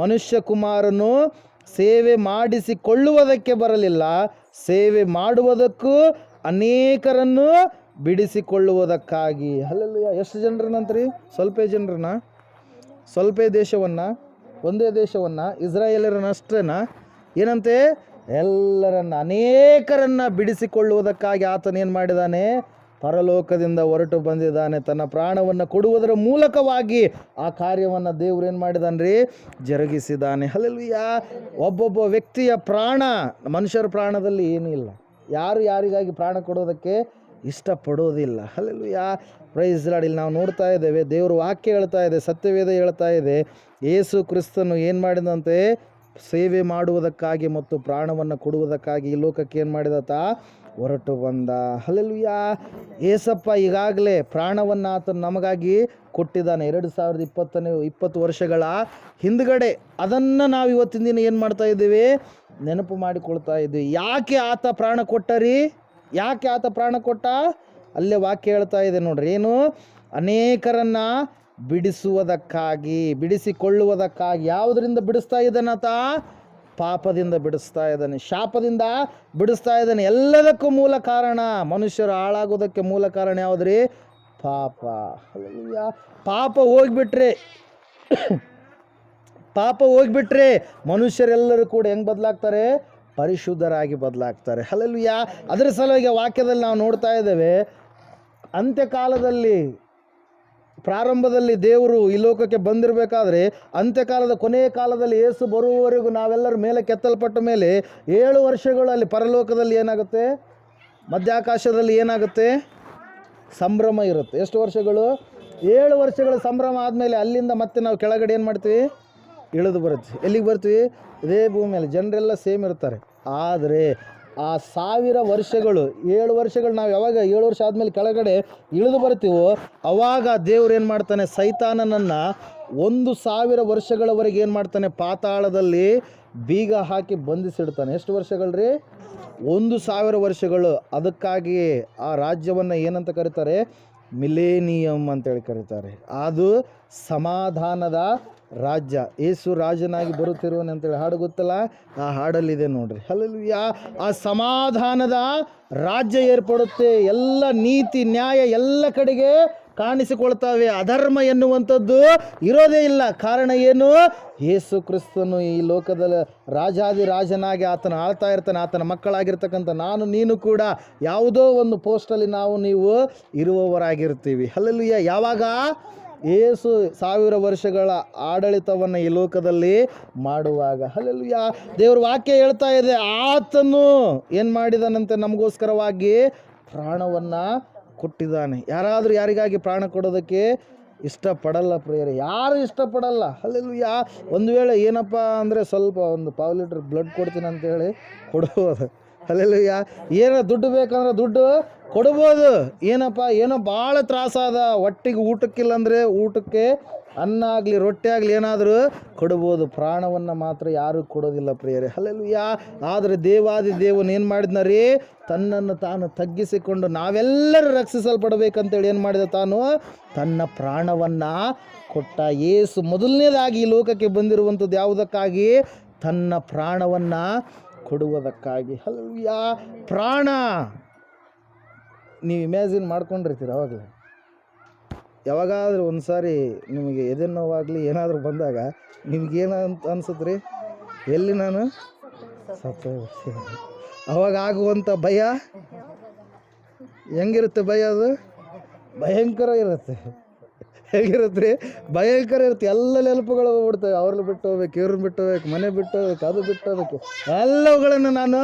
ಮನುಷ್ಯ ಕುಮಾರನು ಸೇವೆ ಮಾಡಿಸಿಕೊಳ್ಳುವುದಕ್ಕೆ ಬರಲಿಲ್ಲ, ಸೇವೆ ಮಾಡುವುದಕ್ಕೂ ಅನೇಕರನ್ನು ಬಿಡಿಸಿಕೊಳ್ಳುವುದಕ್ಕಾಗಿ. ಹಲ್ಲೆಲೂಯಾ. ಎಷ್ಟು ಜನರನ್ನಂತ್ರಿ? ಸ್ವಲ್ಪ ಜನರನ್ನ, ಸ್ವಲ್ಪ ದೇಶವನ್ನು, ಒಂದೇ ದೇಶವನ್ನು, ಇಸ್ರಾಯೇಲರನ್ನಷ್ಟೇನ? ಏನಂತೆ? ಎಲ್ಲರನ್ನ, ಅನೇಕರನ್ನು ಬಿಡಿಸಿಕೊಳ್ಳುವುದಕ್ಕಾಗಿ ಆತನ ಏನು ಮಾಡಿದ್ದಾನೆ? ಪರಲೋಕದಿಂದ ಹೊರಟು ಬಂದಿದ್ದಾನೆ. ತನ್ನ ಪ್ರಾಣವನ್ನು ಕೊಡುವುದರ ಮೂಲಕವಾಗಿ ಆ ಕಾರ್ಯವನ್ನು ದೇವರು ಏನು ಮಾಡಿದಾನ್ರಿ? ಜರುಗಿಸಿದ್ದಾನೆ. ಹಲ್ಲೆಲೂಯಾ. ಒಬ್ಬೊಬ್ಬ ವ್ಯಕ್ತಿಯ ಪ್ರಾಣ, ಮನುಷ್ಯರ ಪ್ರಾಣದಲ್ಲಿ ಏನೂ ಇಲ್ಲ. ಯಾರು ಯಾರಿಗಾಗಿ ಪ್ರಾಣ ಕೊಡೋದಕ್ಕೆ ಇಷ್ಟಪಡೋದಿಲ್ಲ. ಹಲ್ಲೆಲೂಯಾ. Praise Lord. ಇಲ್ಲಿ ನಾವು ನೋಡ್ತಾ ಇದ್ದೇವೆ, ದೇವರು ವಾಕ್ಯ ಹೇಳ್ತಾ ಇದೆ, ಸತ್ಯವೇದ ಹೇಳ್ತಾ ಇದೆ, ಯೇಸು ಕ್ರಿಸ್ತನು ಏನು ಮಾಡಿದಂತೆ? ಸೇವೆ ಮಾಡುವುದಕ್ಕಾಗಿ ಮತ್ತು ಪ್ರಾಣವನ್ನು ಕೊಡುವುದಕ್ಕಾಗಿ ಈ ಲೋಕಕ್ಕೆ ಏನು ಮಾಡಿದತ? ಹೊರಟು ಬಂದ. ಹಲ್ಲೆಲೂಯಾ. ಏಸಪ್ಪ ಈಗಾಗಲೇ ಪ್ರಾಣವನ್ನು ಆತನು ನಮಗಾಗಿ ಕೊಟ್ಟಿದ್ದಾನೆ. 2020 ವರ್ಷಗಳ ಹಿಂದ್ಗಡೆ. ಅದನ್ನು ನಾವು ಇವತ್ತಿನ ದಿನ ಏನು ಮಾಡ್ತಾ ಇದ್ದೀವಿ? ನೆನಪು ಮಾಡಿಕೊಳ್ತಾ ಇದ್ದೀವಿ. ಯಾಕೆ ಆತ ಪ್ರಾಣ ಕೊಟ್ಟರಿ? ಯಾಕೆ ಆತ ಪ್ರಾಣ ಕೊಟ್ಟ? ಅಲ್ಲೇ ವಾಕ್ಯ ಹೇಳ್ತಾ ಇದೆ ನೋಡ್ರಿ, ಏನು? ಅನೇಕರನ್ನು ಬಿಡಿಸುವುದಕ್ಕಾಗಿ, ಬಿಡಿಸಿಕೊಳ್ಳುವುದಕ್ಕಾಗಿ. ಯಾವುದರಿಂದ ಬಿಡಿಸ್ತಾ ಇದ್ದಾನಾತ? ಪಾಪದಿಂದ ಬಿಡಿಸ್ತಾ ಇದ್ದಾನೆ, ಶಾಪದಿಂದ ಬಿಡಿಸ್ತಾ ಇದ್ದಾನೆ. ಎಲ್ಲದಕ್ಕೂ ಮೂಲ ಕಾರಣ, ಮನುಷ್ಯರು ಹಾಳಾಗೋದಕ್ಕೆ ಮೂಲ ಕಾರಣ ಯಾವುದ್ರಿ? ಪಾಪ. ಹಲ್ಲೆಲೂಯಾ. ಪಾಪ ಹೋಗ್ಬಿಟ್ರೆ ಮನುಷ್ಯರೆಲ್ಲರೂ ಕೂಡ ಹೆಂಗೆ ಬದಲಾಗ್ತಾರೆ? ಪರಿಶುದ್ಧರಾಗಿ ಬದಲಾಗ್ತಾರೆ. ಹಲ್ಲೆಲೂಯಾ. ಅದರ ಸಲುವಾಗಿ ವಾಕ್ಯದಲ್ಲಿ ನಾವು ನೋಡ್ತಾ ಇದ್ದೇವೆ, ಅಂತ್ಯಕಾಲದಲ್ಲಿ, ಪ್ರಾರಂಭದಲ್ಲಿ ದೇವರು ಈ ಲೋಕಕ್ಕೆ ಬಂದಿರಬೇಕಾದ್ರೆ, ಅಂತ್ಯಕಾಲದ ಕೊನೆಯ ಕಾಲದಲ್ಲಿ ಯೇಸು ಬರುವವರೆಗೂ ನಾವೆಲ್ಲರೂ ಮೇಲೆ ಕೆತ್ತಲ್ಪಟ್ಟ ಮೇಲೆ 7 ವರ್ಷಗಳು ಅಲ್ಲಿ ಪರಲೋಕದಲ್ಲಿ ಏನಾಗುತ್ತೆ? ಮಧ್ಯಾಕಾಶದಲ್ಲಿ ಏನಾಗುತ್ತೆ? ಸಂಭ್ರಮ ಇರುತ್ತೆ. ಎಷ್ಟು ವರ್ಷಗಳು? 7 ವರ್ಷಗಳ ಸಂಭ್ರಮ ಆದಮೇಲೆ ಅಲ್ಲಿಂದ ಮತ್ತೆ ನಾವು ಕೆಳಗಡೆ ಏನು ಮಾಡ್ತೀವಿ? ಇಳಿದು ಬರ್ತೀವಿ. ಎಲ್ಲಿಗೆ ಬರ್ತೀವಿ? ಇದೇ ಭೂಮಿಯಲ್ಲಿ ಜನರೆಲ್ಲ ಸೇಮ್ ಇರ್ತಾರೆ. ಆದರೆ ಆ 1000 ವರ್ಷಗಳು, 7 ವರ್ಷಗಳು ನಾವು ಯಾವಾಗ 7 ವರ್ಷ ಆದಮೇಲೆ ಕೆಳಗಡೆ ಇಳಿದು ಬರ್ತೀವೋ ಅವಾಗ ದೇವ್ರು ಏನು ಮಾಡ್ತಾನೆ? ಸೈತಾನನನ್ನು 1000 ವರ್ಷಗಳವರೆಗೆ ಏನು ಮಾಡ್ತಾನೆ? ಪಾತಾಳದಲ್ಲಿ ಬೀಗ ಹಾಕಿ ಬಂಧಿಸಿಡ್ತಾನೆ. ಎಷ್ಟು ವರ್ಷಗಳು ರೀ? 1000 ವರ್ಷಗಳು. ಅದಕ್ಕಾಗಿ ಆ ರಾಜ್ಯವನ್ನು ಏನಂತ ಕರೀತಾರೆ? ಮಿಲೇನಿಯಂ ಅಂತೇಳಿ ಕರೀತಾರೆ. ಅದು ಸಮಾಧಾನದ ರಾಜ್ಯ. ಯೇಸು ರಾಜನಾಗಿ ಬರುತ್ತಿರುವನು ಅಂತೇಳಿ ಹಾಡು ಗೊತ್ತಲ್ಲ, ಆ ಹಾಡಲ್ಲಿದೆ ನೋಡ್ರಿ. ಹಲ್ಲೆಲೂಯಾ. ಆ ಸಮಾಧಾನದ ರಾಜ್ಯ ಏರ್ಪಡುತ್ತೆ. ಎಲ್ಲ ನೀತಿ ನ್ಯಾಯ ಎಲ್ಲ ಕಡೆಗೆ ಕಾಣಿಸಿಕೊಳ್ತವೆ. ಅಧರ್ಮ ಎನ್ನುವಂಥದ್ದು ಇರೋದೇ ಇಲ್ಲ. ಕಾರಣ ಏನು? ಯೇಸು ಕ್ರಿಸ್ತನು ಈ ಲೋಕದಲ್ಲಿ ರಾಜಾದಿರಾಜನಾಗಿ ಆತನ ಆಳ್ತಾ ಇರ್ತಾನೆ. ಆತನ ಮಕ್ಕಳಾಗಿರ್ತಕ್ಕಂಥ ನಾನು ನೀನು ಕೂಡ ಯಾವುದೋ ಒಂದು ಪೋಸ್ಟಲ್ಲಿ ನೀವು ಇರುವವರಾಗಿರ್ತೀವಿ. ಹಲ್ಲೆಲೂಯಾ. ಯಾವಾಗ? ಯೇಸು 1000 ವರ್ಷಗಳ ಆಡಳಿತವನ್ನು ಈ ಲೋಕದಲ್ಲಿ ಮಾಡುವಾಗ. ಹಲ್ಲೆಲೂಯಾ. ದೇವ್ರ ವಾಕ್ಯ ಹೇಳ್ತಾ ಇದೆ, ಆತನು ಏನು ಮಾಡಿದಾನಂತೆ? ನಮಗೋಸ್ಕರವಾಗಿ ಪ್ರಾಣವನ್ನು ಕೊಟ್ಟಿದ್ದಾನೆ. ಯಾರಾದರೂ ಯಾರಿಗಾಗಿ ಪ್ರಾಣ ಕೊಡೋದಕ್ಕೆ ಇಷ್ಟಪಡಲ್ಲ ಪ್ರಿಯರೇ, ಯಾರು ಇಷ್ಟಪಡಲ್ಲ. ಹಲ್ಲೆಲೂಯಾ. ಒಂದು ವೇಳೆ ಏನಪ್ಪ ಅಂದರೆ ಸ್ವಲ್ಪ ಒಂದು 1/2 ಲೀಟ್ರ್ ಬ್ಲಡ್ ಕೊಡ್ತೀನಿ ಅಂತೇಳಿ ಕೊಡ್ಬೋದು. ಹಲ್ಲೆಲೂಯಾ. ಏನೋ ದುಡ್ಡು ಬೇಕಂದ್ರೆ ದುಡ್ಡು ಕೊಡ್ಬೋದು. ಏನೋ ಭಾಳ ತ್ರಾಸಾದ, ಒಟ್ಟಿಗೆ ಊಟಕ್ಕಿಲ್ಲಂದರೆ ಊಟಕ್ಕೆ ಅನ್ನ ಆಗಲಿ ರೊಟ್ಟಿ ಆಗಲಿ ಏನಾದರೂ ಕೊಡ್ಬೋದು. ಪ್ರಾಣವನ್ನು ಮಾತ್ರ ಯಾರೂ ಕೊಡೋದಿಲ್ಲ ಪ್ರಿಯರೇ. ಹಲ್ಲೆಲೂಯಾ. ಆದರೆ ದೇವಾದಿ ದೇವನು ಏನು ಮಾಡಿದ್ನ ರೀ? ತನ್ನನ್ನು ತಾನು ತಗ್ಗಿಸಿಕೊಂಡು ನಾವೆಲ್ಲರೂ ರಕ್ಷಿಸಲ್ಪಡಬೇಕಂತೇಳಿ ಏನು ಮಾಡಿದ? ತಾನು ತನ್ನ ಪ್ರಾಣವನ್ನು ಕೊಟ್ಟ. ಯೇಸು ಮೊದಲನೇದಾಗಿ ಈ ಲೋಕಕ್ಕೆ ಬಂದಿರುವಂಥದ್ದು ಯಾವುದಕ್ಕಾಗಿ? ತನ್ನ ಪ್ರಾಣವನ್ನು ಕೊಡುವುದಕ್ಕಾಗಿ. ಹಲ್ಲೆಲೂಯಾ. ಪ್ರಾಣ ನೀವು ಇಮ್ಯಾಜಿನ್ ಮಾಡ್ಕೊಂಡಿರ್ತೀರ. ಅವಾಗಲೇ ಯಾವಾಗಾದರೂ ಒಂದು ಸಾರಿ ನಿಮಗೆ ಎದೆ ನೋವಾಗಲಿ ಏನಾದರೂ ಬಂದಾಗ ನಿಮಗೇನು ಅಂತ ಅನ್ಸುತ್ತೆ ರೀ? ಎಲ್ಲಿ ನಾನು ಸತ್ತು ಅವಾಗ ಆಗುವಂಥ ಭಯ ಹೆಂಗಿರುತ್ತೆ? ಭಯ ಅದು ಭಯಂಕರ ಇರುತ್ತೆ. ಹೇಗಿರುತ್ತೆ ರೀ? ಭಯಂಕರ ಇರುತ್ತೆ. ಎಲ್ಲ ನೆನಪುಗಳು ಹೋಗ್ಬಿಡ್ತವೆ. ಅವ್ರನ್ನ ಬಿಟ್ಟು ಹೋಗ್ಬೇಕು, ಇವ್ರನ್ನ ಬಿಟ್ಟು ಹೋಗ್ಬೇಕು, ಮನೆ ಬಿಟ್ಟು ಹೋಗ್ಬೇಕು, ಅದು ಬಿಟ್ಟು ಹೋಗ್ಬೇಕು, ಎಲ್ಲವುಗಳನ್ನು ನಾನು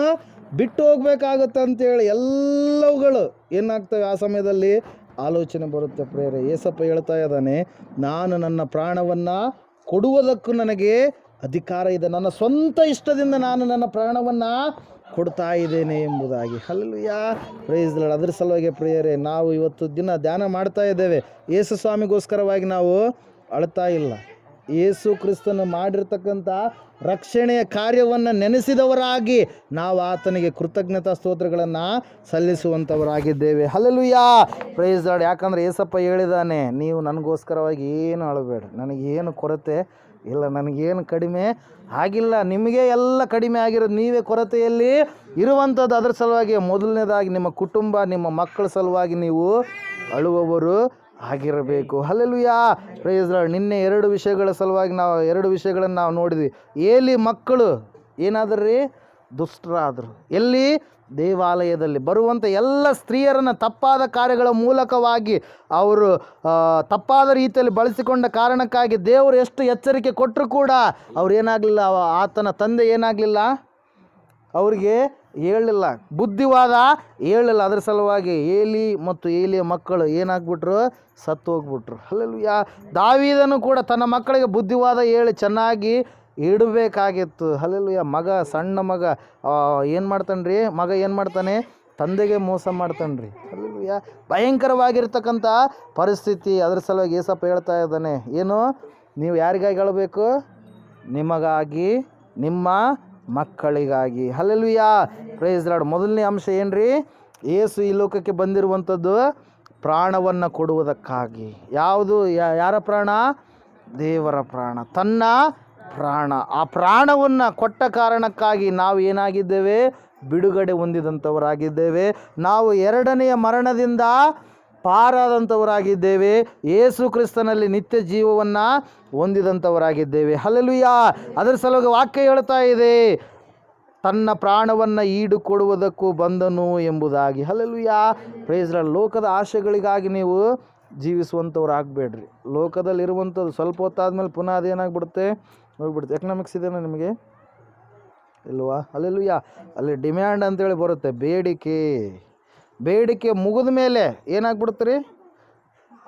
ಬಿಟ್ಟು ಹೋಗ್ಬೇಕಾಗತ್ತೆ ಅಂತೇಳಿ ಎಲ್ಲವುಗಳು ಏನಾಗ್ತವೆ ಆ ಸಮಯದಲ್ಲಿ ಆಲೋಚನೆ ಬರುತ್ತೆ. ಪ್ರೇರೆ ಏಸಪ್ಪ ಹೇಳ್ತಾ ಇದ್ದಾನೆ, ನಾನು ನನ್ನ ಪ್ರಾಣವನ್ನು ಕೊಡುವುದಕ್ಕೂ ನನಗೆ ಅಧಿಕಾರ ಇದೆ, ನನ್ನ ಸ್ವಂತ ಇಷ್ಟದಿಂದ ನಾನು ನನ್ನ ಪ್ರಾಣವನ್ನು ಕೊಡ್ತಾ ಇದ್ದೇನೆ ಎಂಬುದಾಗಿ. Hallelujah, praise the Lord. ಅದ್ರ ಸಲುವಾಗಿ ಪ್ರಿಯರೇ, ನಾವು ಇವತ್ತು ದಿನ ಧ್ಯಾನ ಮಾಡ್ತಾ ಇದ್ದೇವೆ. ಯೇಸು ಸ್ವಾಮಿಗೋಸ್ಕರವಾಗಿ ನಾವು ಅಳ್ತಾ ಇಲ್ಲ. ಯೇಸು ಕ್ರಿಸ್ತನು ಮಾಡಿರ್ತಕ್ಕಂಥ ರಕ್ಷಣೆಯ ಕಾರ್ಯವನ್ನು ನೆನೆಸಿದವರಾಗಿ ನಾವು ಆತನಿಗೆ ಕೃತಜ್ಞತಾ ಸ್ತೋತ್ರಗಳನ್ನು ಸಲ್ಲಿಸುವಂಥವರಾಗಿದ್ದೇವೆ. Hallelujah, praise the lord. ಯಾಕಂದರೆ ಏಸಪ್ಪ ಹೇಳಿದ್ದಾನೆ, ನೀವು ನನಗೋಸ್ಕರವಾಗಿ ಏನು ಅಳಬೇಡ, ನನಗೇನು ಕೊರತೆ ಇಲ್ಲ, ನನಗೇನು ಕಡಿಮೆ ಆಗಿಲ್ಲ, ನಿಮಗೆ ಎಲ್ಲ ಕಡಿಮೆ ಆಗಿರೋದು, ನೀವೇ ಕೊರತೆಯಲ್ಲಿ ಇರುವಂಥದ್ದು. ಅದರ ಸಲುವಾಗಿ ಮೊದಲನೇದಾಗಿ ನಿಮ್ಮ ಕುಟುಂಬ, ನಿಮ್ಮ ಮಕ್ಕಳ ಸಲುವಾಗಿ ನೀವು ಅಳುವವರು ಆಗಿರಬೇಕು. Hallelujah, praise the Lord. ನಿನ್ನೆ 2 ವಿಷಯಗಳ ಸಲುವಾಗಿ ನಾವು 2 ವಿಷಯಗಳನ್ನು ನಾವು ನೋಡಿದ್ವಿ. ಏಲಿ ಮಕ್ಕಳು ಏನಾದ್ರು ರೀ? ದುಷ್ಟರಾದರು. ಎಲ್ಲಿ? ದೇವಾಲಯದಲ್ಲಿ ಬರುವಂಥ ಎಲ್ಲ ಸ್ತ್ರೀಯರನ್ನು ತಪ್ಪಾದ ಕಾರ್ಯಗಳ ಮೂಲಕವಾಗಿ ಅವರು ತಪ್ಪಾದ ರೀತಿಯಲ್ಲಿ ಬಳಸಿಕೊಂಡ ಕಾರಣಕ್ಕಾಗಿ ದೇವರು ಎಷ್ಟು ಎಚ್ಚರಿಕೆ ಕೊಟ್ಟರು ಕೂಡ ಅವ್ರು ಏನಾಗಲಿಲ್ಲ, ಆತನ ತಂದೆ ಏನಾಗಲಿಲ್ಲ, ಅವ್ರಿಗೆ ಹೇಳಲಿಲ್ಲ, ಬುದ್ಧಿವಾದ ಹೇಳಲಿಲ್ಲ. ಅದರ ಸಲುವಾಗಿ ಏಲಿ ಮತ್ತು ಏಲಿಯ ಮಕ್ಕಳು ಏನಾಗ್ಬಿಟ್ರು? ಸತ್ತು ಹೋಗ್ಬಿಟ್ರು. ಹಲ್ಲೆಲೂಯಾ. ದಾವೀದನು ಕೂಡ ತನ್ನ ಮಕ್ಕಳಿಗೆ ಬುದ್ಧಿವಾದ ಹೇಳಿ ಚೆನ್ನಾಗಿ ಇಡಬೇಕಾಗಿತ್ತು. ಹಲ್ಲೆಲೂಯಾ. ಮಗ, ಸಣ್ಣ ಮಗ ಏನು ಮಾಡ್ತಾನೆ ರೀ? ಮಗ ಏನು ಮಾಡ್ತಾನೆ? ತಂದೆಗೆ ಮೋಸ ಮಾಡ್ತಾನೆ ರೀ. ಹಲ್ಲೆಲೂಯಾ. ಭಯಂಕರವಾಗಿರ್ತಕ್ಕಂಥ ಪರಿಸ್ಥಿತಿ. ಅದರ ಸಲುವಾಗಿ ಏಸಪ್ಪ ಹೇಳ್ತಾ ಇದ್ದಾನೆ, ಏನು? ನೀವು ಯಾರಿಗಾಗಿ ಅಳಬೇಕು? ನಿಮಗಾಗಿ, ನಿಮ್ಮ ಮಕ್ಕಳಿಗಾಗಿ. Hallelujah, praise the Lord. ಮೊದಲನೇ ಅಂಶ ಏನು ರೀ? ಯೇಸು ಈ ಲೋಕಕ್ಕೆ ಬಂದಿರುವಂಥದ್ದು ಪ್ರಾಣವನ್ನು ಕೊಡುವುದಕ್ಕಾಗಿ. ಯಾವುದು? ಯಾರ ಪ್ರಾಣ? ದೇವರ ಪ್ರಾಣ, ತನ್ನ ಪ್ರಾಣ. ಆ ಪ್ರಾಣವನ್ನು ಕೊಟ್ಟ ಕಾರಣಕ್ಕಾಗಿ ನಾವು ಏನಾಗಿದ್ದೇವೆ? ಬಿಡುಗಡೆ ಹೊಂದಿದಂಥವರಾಗಿದ್ದೇವೆ. ನಾವು 2ನೆಯ ಮರಣದಿಂದ ಪಾರಾದಂಥವರಾಗಿದ್ದೇವೆ. ಯೇಸು ಕ್ರಿಸ್ತನಲ್ಲಿ ನಿತ್ಯ ಜೀವವನ್ನು ಹೊಂದಿದಂಥವರಾಗಿದ್ದೇವೆ. ಹಲ್ಲೆಲೂಯಾ. ಅದರ ಸಲುವಾಗಿ ವಾಕ್ಯ ಹೇಳ್ತಾ ಇದೆ, ತನ್ನ ಪ್ರಾಣವನ್ನು ಈಡು ಕೊಡುವುದಕ್ಕೂ ಬಂದನು ಎಂಬುದಾಗಿ. Hallelujah, praise the Lord. ಲೋಕದ ಆಶೆಗಳಿಗಾಗಿ ನೀವು ಜೀವಿಸುವಂಥವ್ರು ಆಗಬೇಡ್ರಿ. ಲೋಕದಲ್ಲಿರುವಂಥದ್ದು ಸ್ವಲ್ಪ ಹೊತ್ತಾದ್ಮೇಲೆ ಪುನಃ ಅದೇನಾಗ್ಬಿಡುತ್ತೆ? ಹೋಗ್ಬಿಡುತ್ತೆ. ಎಕನಾಮಿಕ್ಸ್ ಇದೆಯಾ ನಿಮಗೆ? ಇಲ್ವಾ? ಹಲ್ಲೆಲೂಯಾ. ಅಲ್ಲಿ ಡಿಮ್ಯಾಂಡ್ ಅಂತೇಳಿ ಬರುತ್ತೆ, ಬೇಡಿಕೆ ಮುಗಿದ ಮೇಲೆ ಏನಾಗ್ಬಿಡುತ್ತೆ ರೀ?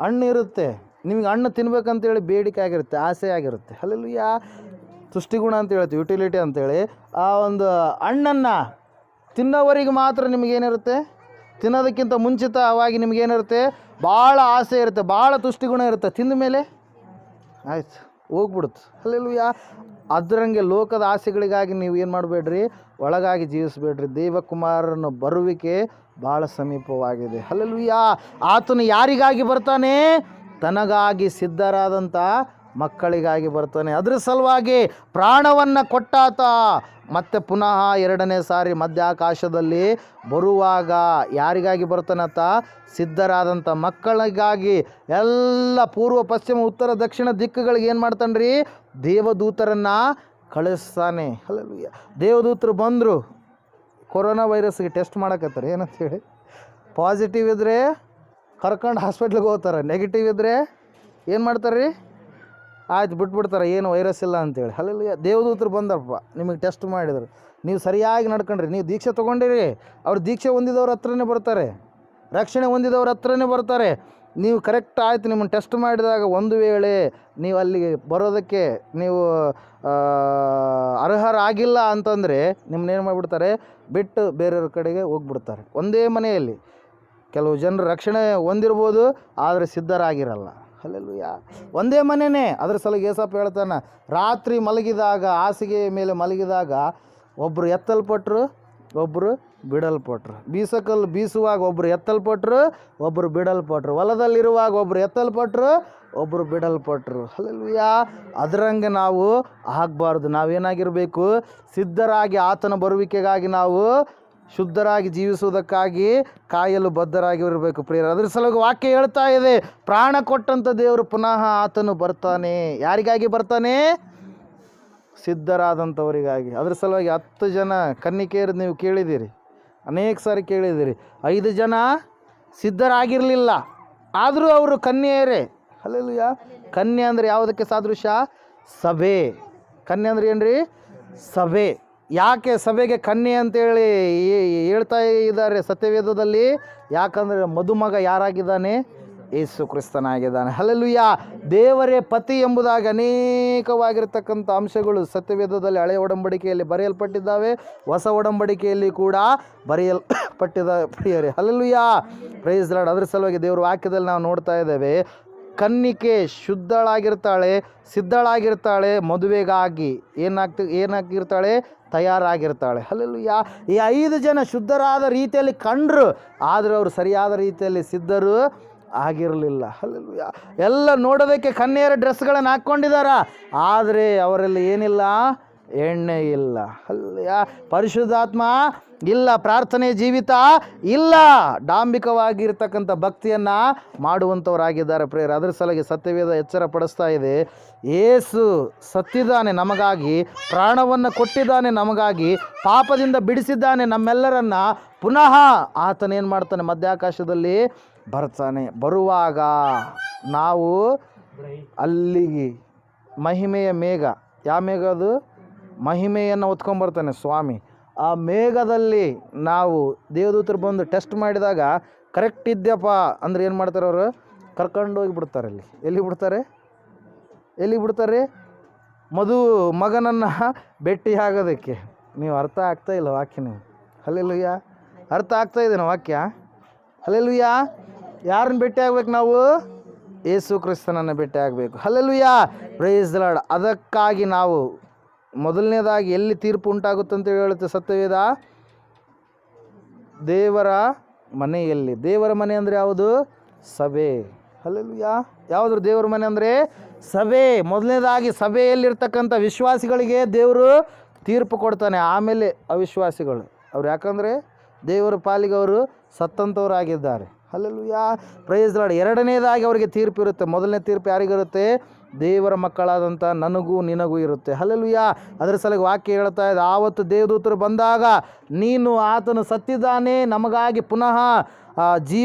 ಹಣ್ಣು ಇರುತ್ತೆ, ನಿಮಗೆ ಹಣ್ಣು ತಿನ್ಬೇಕಂತೇಳಿ ಬೇಡಿಕೆ ಆಗಿರುತ್ತೆ, ಆಸೆ ಆಗಿರುತ್ತೆ. ಹಲ್ಲೆಲೂಯಾ. ತುಷ್ಟಿಗುಣ ಅಂತ ಹೇಳ್ತೀವಿ, ಯುಟಿಲಿಟಿ ಅಂತೇಳಿ. ಆ ಒಂದು ಹಣ್ಣನ್ನು ತಿನ್ನೋವರೆಗೆ ಮಾತ್ರ ನಿಮಗೇನಿರುತ್ತೆ? ತಿನ್ನೋದಕ್ಕಿಂತ ಮುಂಚಿತವಾಗಿ ನಿಮಗೇನಿರುತ್ತೆ? ಭಾಳ ಆಸೆ ಇರುತ್ತೆ, ಭಾಳ ತುಷ್ಟಿಗುಣ ಇರುತ್ತೆ. ತಿಂದ ಮೇಲೆ ಆಯ್ತು, ಹೋಗ್ಬಿಡುತ್ತೆ. ಹಲ್ಲೆಲೂಯಾ. ಅದರಂಗೆ ಲೋಕದ ಆಸೆಗಳಿಗಾಗಿ ನೀವು ಏನು ಮಾಡಬೇಡ್ರಿ? ಒಳಗಾಗಿ ಜೀವಿಸಬೇಡ್ರಿ. ದೇವಕುಮಾರನ ಬರುವಿಕೆ ಭಾಳ ಸಮೀಪವಾಗಿದೆ. ಹಲ್ಲೆಲೂಯಾ. ಆತನು ಯಾರಿಗಾಗಿ ಬರ್ತಾನೆ? ತನಗಾಗಿ ಸಿದ್ಧರಾದಂಥ ಮಕ್ಕಳಿಗಾಗಿ ಬರ್ತಾನೆ. ಅದರ ಸಲುವಾಗಿ ಪ್ರಾಣವನ್ನು ಕೊಟ್ಟಾತ ಮತ್ತೆ ಪುನಃ 2ನೇ ಸಾರಿ ಮಧ್ಯಾಕಾಶದಲ್ಲಿ ಬರುವಾಗ ಯಾರಿಗಾಗಿ ಬರ್ತಾನತ್ತ? ಸಿದ್ಧರಾದಂಥ ಮಕ್ಕಳಿಗಾಗಿ. ಎಲ್ಲ ಪೂರ್ವ, ಪಶ್ಚಿಮ, ಉತ್ತರ, ದಕ್ಷಿಣ ದಿಕ್ಕುಗಳಿಗೆ ಏನು ಮಾಡ್ತಾನೆ ರೀ? ದೇವದೂತರನ್ನು ಕಳಿಸ್ತಾನೆ. ಹಲ್ಲೆಲೂಯಾ. ದೇವದೂತರು ಬಂದರು, ಕೊರೋನಾ ವೈರಸ್ಗೆ ಟೆಸ್ಟ್ ಮಾಡಕತ್ತಾರೆ. ಏನಂತೇಳಿ? ಪಾಸಿಟಿವ್ ಇದ್ದರೆ ಕರ್ಕೊಂಡು ಹಾಸ್ಪಿಟ್ಲಿಗೆ ಹೋಗ್ತಾರೆ, ನೆಗೆಟಿವ್ ಇದ್ದರೆ ಏನು ಮಾಡ್ತಾರೆ ರೀ? ಆಯ್ತು, ಬಿಟ್ಬಿಡ್ತಾರೆ, ಏನು ವೈರಸ್ ಇಲ್ಲ ಅಂತೇಳಿ. ಹಲ್ಲೆಲೂಯಾ. ದೇವದೂತರು ಬಂದಪ್ಪ, ನಿಮಗೆ ಟೆಸ್ಟ್ ಮಾಡಿದ್ರು, ನೀವು ಸರಿಯಾಗಿ ನಡ್ಕೊಂಡ್ರಿ, ನೀವು ದೀಕ್ಷೆ ತೊಗೊಂಡಿರಿ, ಅವ್ರು ದೀಕ್ಷೆ ಹೊಂದಿದವ್ರ ಹತ್ರನೇ ಬರ್ತಾರೆ, ರಕ್ಷಣೆ ಹೊಂದಿದವ್ರ ಹತ್ರನೇ ಬರ್ತಾರೆ. ನೀವು ಕರೆಕ್ಟ್ ಆಯಿತು, ನಿಮ್ಮನ್ನು ಟೆಸ್ಟ್ ಮಾಡಿದಾಗ ಒಂದು ವೇಳೆ ನೀವು ಅಲ್ಲಿಗೆ ಬರೋದಕ್ಕೆ ನೀವು ಅರ್ಹರಾಗಿಲ್ಲ ಅಂತಂದರೆ ನಿಮ್ಮನ್ನೇನು ಮಾಡಿಬಿಡ್ತಾರೆ? ಬಿಟ್ಟು ಬೇರೆಯವ್ರ ಕಡೆಗೆ ಹೋಗ್ಬಿಡ್ತಾರೆ. ಒಂದೇ ಮನೆಯಲ್ಲಿ ಕೆಲವು ಜನರು ರಕ್ಷಣೆ ಹೊಂದಿರ್ಬೋದು, ಆದರೆ ಸಿದ್ಧರಾಗಿರಲ್ಲ. ಹಲ್ಲೆಲೂಯಾ. ಒಂದೇ ಮನೆಯೇ. ಅದರ ಸಲುವಾಗಿ ಏಸಪ್ಪ ಹೇಳ್ತಾನೆ, ರಾತ್ರಿ ಮಲಗಿದಾಗ, ಹಾಸಿಗೆ ಮೇಲೆ ಮಲಗಿದಾಗ ಒಬ್ಬರು ಎತ್ತಲ್ಪಟ್ಟರು, ಒಬ್ಬರು ಬಿಡಲ್ಪಟ್ರು. ಬೀಸಕಲ್ಲು ಬೀಸುವಾಗ ಒಬ್ಬರು ಎತ್ತಲ್ಪಟ್ರು, ಒಬ್ಬರು ಬಿಡಲ್ಪಟ್ರು. ಹೊಲದಲ್ಲಿರುವಾಗ ಒಬ್ಬರು ಎತ್ತಲ್ಪಟ್ರು, ಒಬ್ಬರು ಬಿಡಲ್ಪಟ್ರು. ಹಲ್ಲೆಲೂಯಾ. ಅದರಂಗೆ ನಾವು ಆಗಬಾರ್ದು. ನಾವೇನಾಗಿರಬೇಕು? ಸಿದ್ಧರಾಗಿ ಆತನ ಬರುವಿಕೆಗಾಗಿ ನಾವು ಶುದ್ಧರಾಗಿ ಜೀವಿಸುವುದಕ್ಕಾಗಿ ಕಾಯಲು ಬದ್ಧರಾಗಿರಬೇಕು ಪ್ರಿಯರು. ಅದರ ಸಲುವಾಗಿ ವಾಕ್ಯ ಹೇಳ್ತಾ ಇದೆ, ಪ್ರಾಣ ಕೊಟ್ಟಂಥ ದೇವರು ಪುನಃ ಆತನು ಬರ್ತಾನೆ. ಯಾರಿಗಾಗಿ ಬರ್ತಾನೆ? ಸಿದ್ಧರಾದಂಥವರಿಗಾಗಿ. ಅದರ ಸಲುವಾಗಿ 10 ಜನ ಕನ್ನಿಕೆಯರು ನೀವು ಕೇಳಿದ್ದೀರಿ. ಅನೇಕ ಸಾರಿ ಕೇಳಿದಿರಿ. 5 ಜನ ಸಿದ್ಧರಾಗಿರಲಿಲ್ಲ, ಆದರೂ ಅವರು ಕನ್ಯೆಯರೇ. ಹಲ್ಲೆಲೂಯಾ. ಕನ್ಯೆ ಅಂದರೆ ಯಾವುದಕ್ಕೆ ಸಾದೃಶ್ಯ? ಸಭೆ. ಕನ್ಯೆ ಅಂದರೆ ಏನ್ರಿ? ಸಭೆ. ಯಾಕೆ ಸಭೆಗೆ ಕನ್ಯೆ ಅಂತೇಳಿ ಹೇಳ್ತಾ ಇದ್ದಾರೆ ಸತ್ಯವೇದದಲ್ಲಿ? ಯಾಕಂದರೆ ಮದುಮಗ ಯಾರಾಗಿದ್ದಾನೆ? ಯೇಸು ಕ್ರಿಸ್ತನಾಗಿದ್ದಾನೆ. ಹಲ್ಲೆಲೂಯಾ. ದೇವರೇ ಪತಿ ಎಂಬುದಾಗಿ ಅನೇಕವಾಗಿರ್ತಕ್ಕಂಥ ಅಂಶಗಳು ಸತ್ಯವೇದದಲ್ಲಿ ಹಳೆಯ ಒಡಂಬಡಿಕೆಯಲ್ಲಿ ಬರೆಯಲ್ಪಟ್ಟಿದ್ದಾವೆ, ಹೊಸ ಒಡಂಬಡಿಕೆಯಲ್ಲಿ ಕೂಡ ಬರೆಯಲ್ಪಟ್ಟಿದ್ದಾವೆ ಪ್ರಿಯರೇ. ಹಲ್ಲೆಲೂಯಾ. Praise Lord. ಅದರ ಸಲುವಾಗಿ ದೇವರ ವಾಕ್ಯದಲ್ಲಿ ನಾವು ನೋಡ್ತಾ ಇದ್ದೇವೆ, ಕನ್ನಿಕೆ ಶುದ್ಧಳಾಗಿರ್ತಾಳೆ, ಸಿದ್ಧಳಾಗಿರ್ತಾಳೆ, ಮದುವೆಗಾಗಿ ಏನಾಗಿರ್ತಾಳೆ? ತಯಾರಾಗಿರ್ತಾಳೆ. ಹಲ್ಲೆಲೂಯಾ. ಈ 5 ಜನ ಶುದ್ಧರಾದ ರೀತಿಯಲ್ಲಿ ಕಂಡ್ರು, ಆದರೆ ಅವರು ಸರಿಯಾದ ರೀತಿಯಲ್ಲಿ ಸಿದ್ಧರು ಆಗಿರಲಿಲ್ಲ. ಹಲ್ಲೆಲೂಯಾ. ಎಲ್ಲ ನೋಡೋದಕ್ಕೆ ಕನ್ಯೆಯರ ಡ್ರೆಸ್ಗಳನ್ನು ಹಾಕ್ಕೊಂಡಿದ್ದಾರ, ಆದರೆ ಅವರಲ್ಲಿ ಏನಿಲ್ಲ? ಎಣ್ಣೆ ಇಲ್ಲ. ಹಲ್ಲೆಲೂಯಾ. ಪರಿಶುದ್ಧಾತ್ಮ ಇಲ್ಲ, ಪ್ರಾರ್ಥನೆ ಜೀವಿತ ಇಲ್ಲ, ಡಾಂಬಿಕವಾಗಿರ್ತಕ್ಕಂಥ ಭಕ್ತಿಯನ್ನು ಮಾಡುವಂಥವರಾಗಿದ್ದಾರೆ ಪ್ರೇಯರ್. ಅದರ ಸಲುವಾಗಿ ಸತ್ಯವೇದ ಎಚ್ಚರ ಪಡಿಸ್ತಾ ಇದೆ, ಯೇಸು ಸತ್ತಿದ್ದಾನೆ ನಮಗಾಗಿ, ಪ್ರಾಣವನ್ನು ಕೊಟ್ಟಿದ್ದಾನೆ ನಮಗಾಗಿ, ಪಾಪದಿಂದ ಬಿಡಿಸಿದ್ದಾನೆ ನಮ್ಮೆಲ್ಲರನ್ನ. ಪುನಃ ಆತನೇನು ಮಾಡ್ತಾನೆ? ಮಧ್ಯಾಕಾಶದಲ್ಲಿ ಬರ್ತಾನೆ. ಬರುವಾಗ ನಾವು ಅಲ್ಲಿಗೆ ಮಹಿಮೆಯ ಮೇಘ, ಯಾವ ಮೇಘ ಅದು? ಮಹಿಮೆಯನ್ನು ಹೊತ್ಕೊಂಬರ್ತಾನೆ ಸ್ವಾಮಿ. ಆ ಮೇಘದಲ್ಲಿ ನಾವು ದೇವದೂತರು ಬಂದು ಟೆಸ್ಟ್ ಮಾಡಿದಾಗ ಕರೆಕ್ಟ್ ಇದ್ಯಪ್ಪ ಅಂದರೆ ಏನು ಮಾಡ್ತಾರೆ? ಅವರು ಕರ್ಕೊಂಡು ಹೋಗಿ ಬಿಡ್ತಾರೆ. ಎಲ್ಲಿ ಬಿಡ್ತಾರೆ? ಮಗನನ್ನು ಭೇಟಿಯಾಗೋದಕ್ಕೆ. ನೀವು ಅರ್ಥ ಆಗ್ತಾ ಇಲ್ಲ ವಾಕ್ಯ ನೀವು. ಹಲ್ಲೆಲೂಯಾ. ಅರ್ಥ ಆಗ್ತಾ ಇದೆ ವಾಕ್ಯ. ಹಲ್ಲೆಲೂಯಾ. ಯಾರನ್ನ ಭೇಟಿ ಆಗ್ಬೇಕು ನಾವು? ಯೇಸು ಕ್ರಿಸ್ತನನ್ನು ಭೇಟಿ ಆಗಬೇಕು. ಹಲ್ಲೆಲೂಯಾ. Praise the Lord. ಅದಕ್ಕಾಗಿ ನಾವು ಮೊದಲನೇದಾಗಿ ಎಲ್ಲಿ ತೀರ್ಪು ಉಂಟಾಗುತ್ತಂತ ಹೇಳುತ್ತೆ ಸತ್ಯವೇದ? ದೇವರ ಮನೆಯಲ್ಲಿ. ದೇವರ ಮನೆ ಅಂದರೆ ಯಾವುದು? ಸಭೆ. ಹಲ್ಲೆಲೂಯಾ. ಯಾವುದು ದೇವರ ಮನೆ ಅಂದರೆ? ಸಭೆ. ಮೊದಲನೇದಾಗಿ ಸಭೆಯಲ್ಲಿರ್ತಕ್ಕಂಥ ವಿಶ್ವಾಸಿಗಳಿಗೆ ದೇವರು ತೀರ್ಪು ಕೊಡ್ತಾನೆ, ಆಮೇಲೆ ಅವಿಶ್ವಾಸಿಗಳು. ಅವ್ರು ಯಾಕಂದರೆ ದೇವರ ಪಾಲಿಗೆ ಅವರು ಸತ್ತಂಥವರಾಗಿದ್ದಾರೆ. ಹಲ್ಲೆಲೂಯಾ. Praise the Lord. ಎರಡನೇದಾಗಿ ಅವರಿಗೆ ತೀರ್ಪು ಇರುತ್ತೆ. ಮೊದಲನೇ ತೀರ್ಪು ಯಾರಿಗಿರುತ್ತೆ? ದೇವರ ಮಕ್ಕಳಾದಂಥ ನನಗೂ ನಿನಗೂ ಇರುತ್ತೆ. ಹಲ್ಲೆಲೂಯಾ. ಅದರ ಸಲುವಾಗಿ ವಾಕ್ಯ ಹೇಳ್ತಾ ಇದೆ, ಆವತ್ತು ದೇವದೂತರು ಬಂದಾಗ ನೀನು ಆತನು ಸತ್ತಿದ್ದಾನೆ, ನಮಗಾಗಿ ಪುನಃ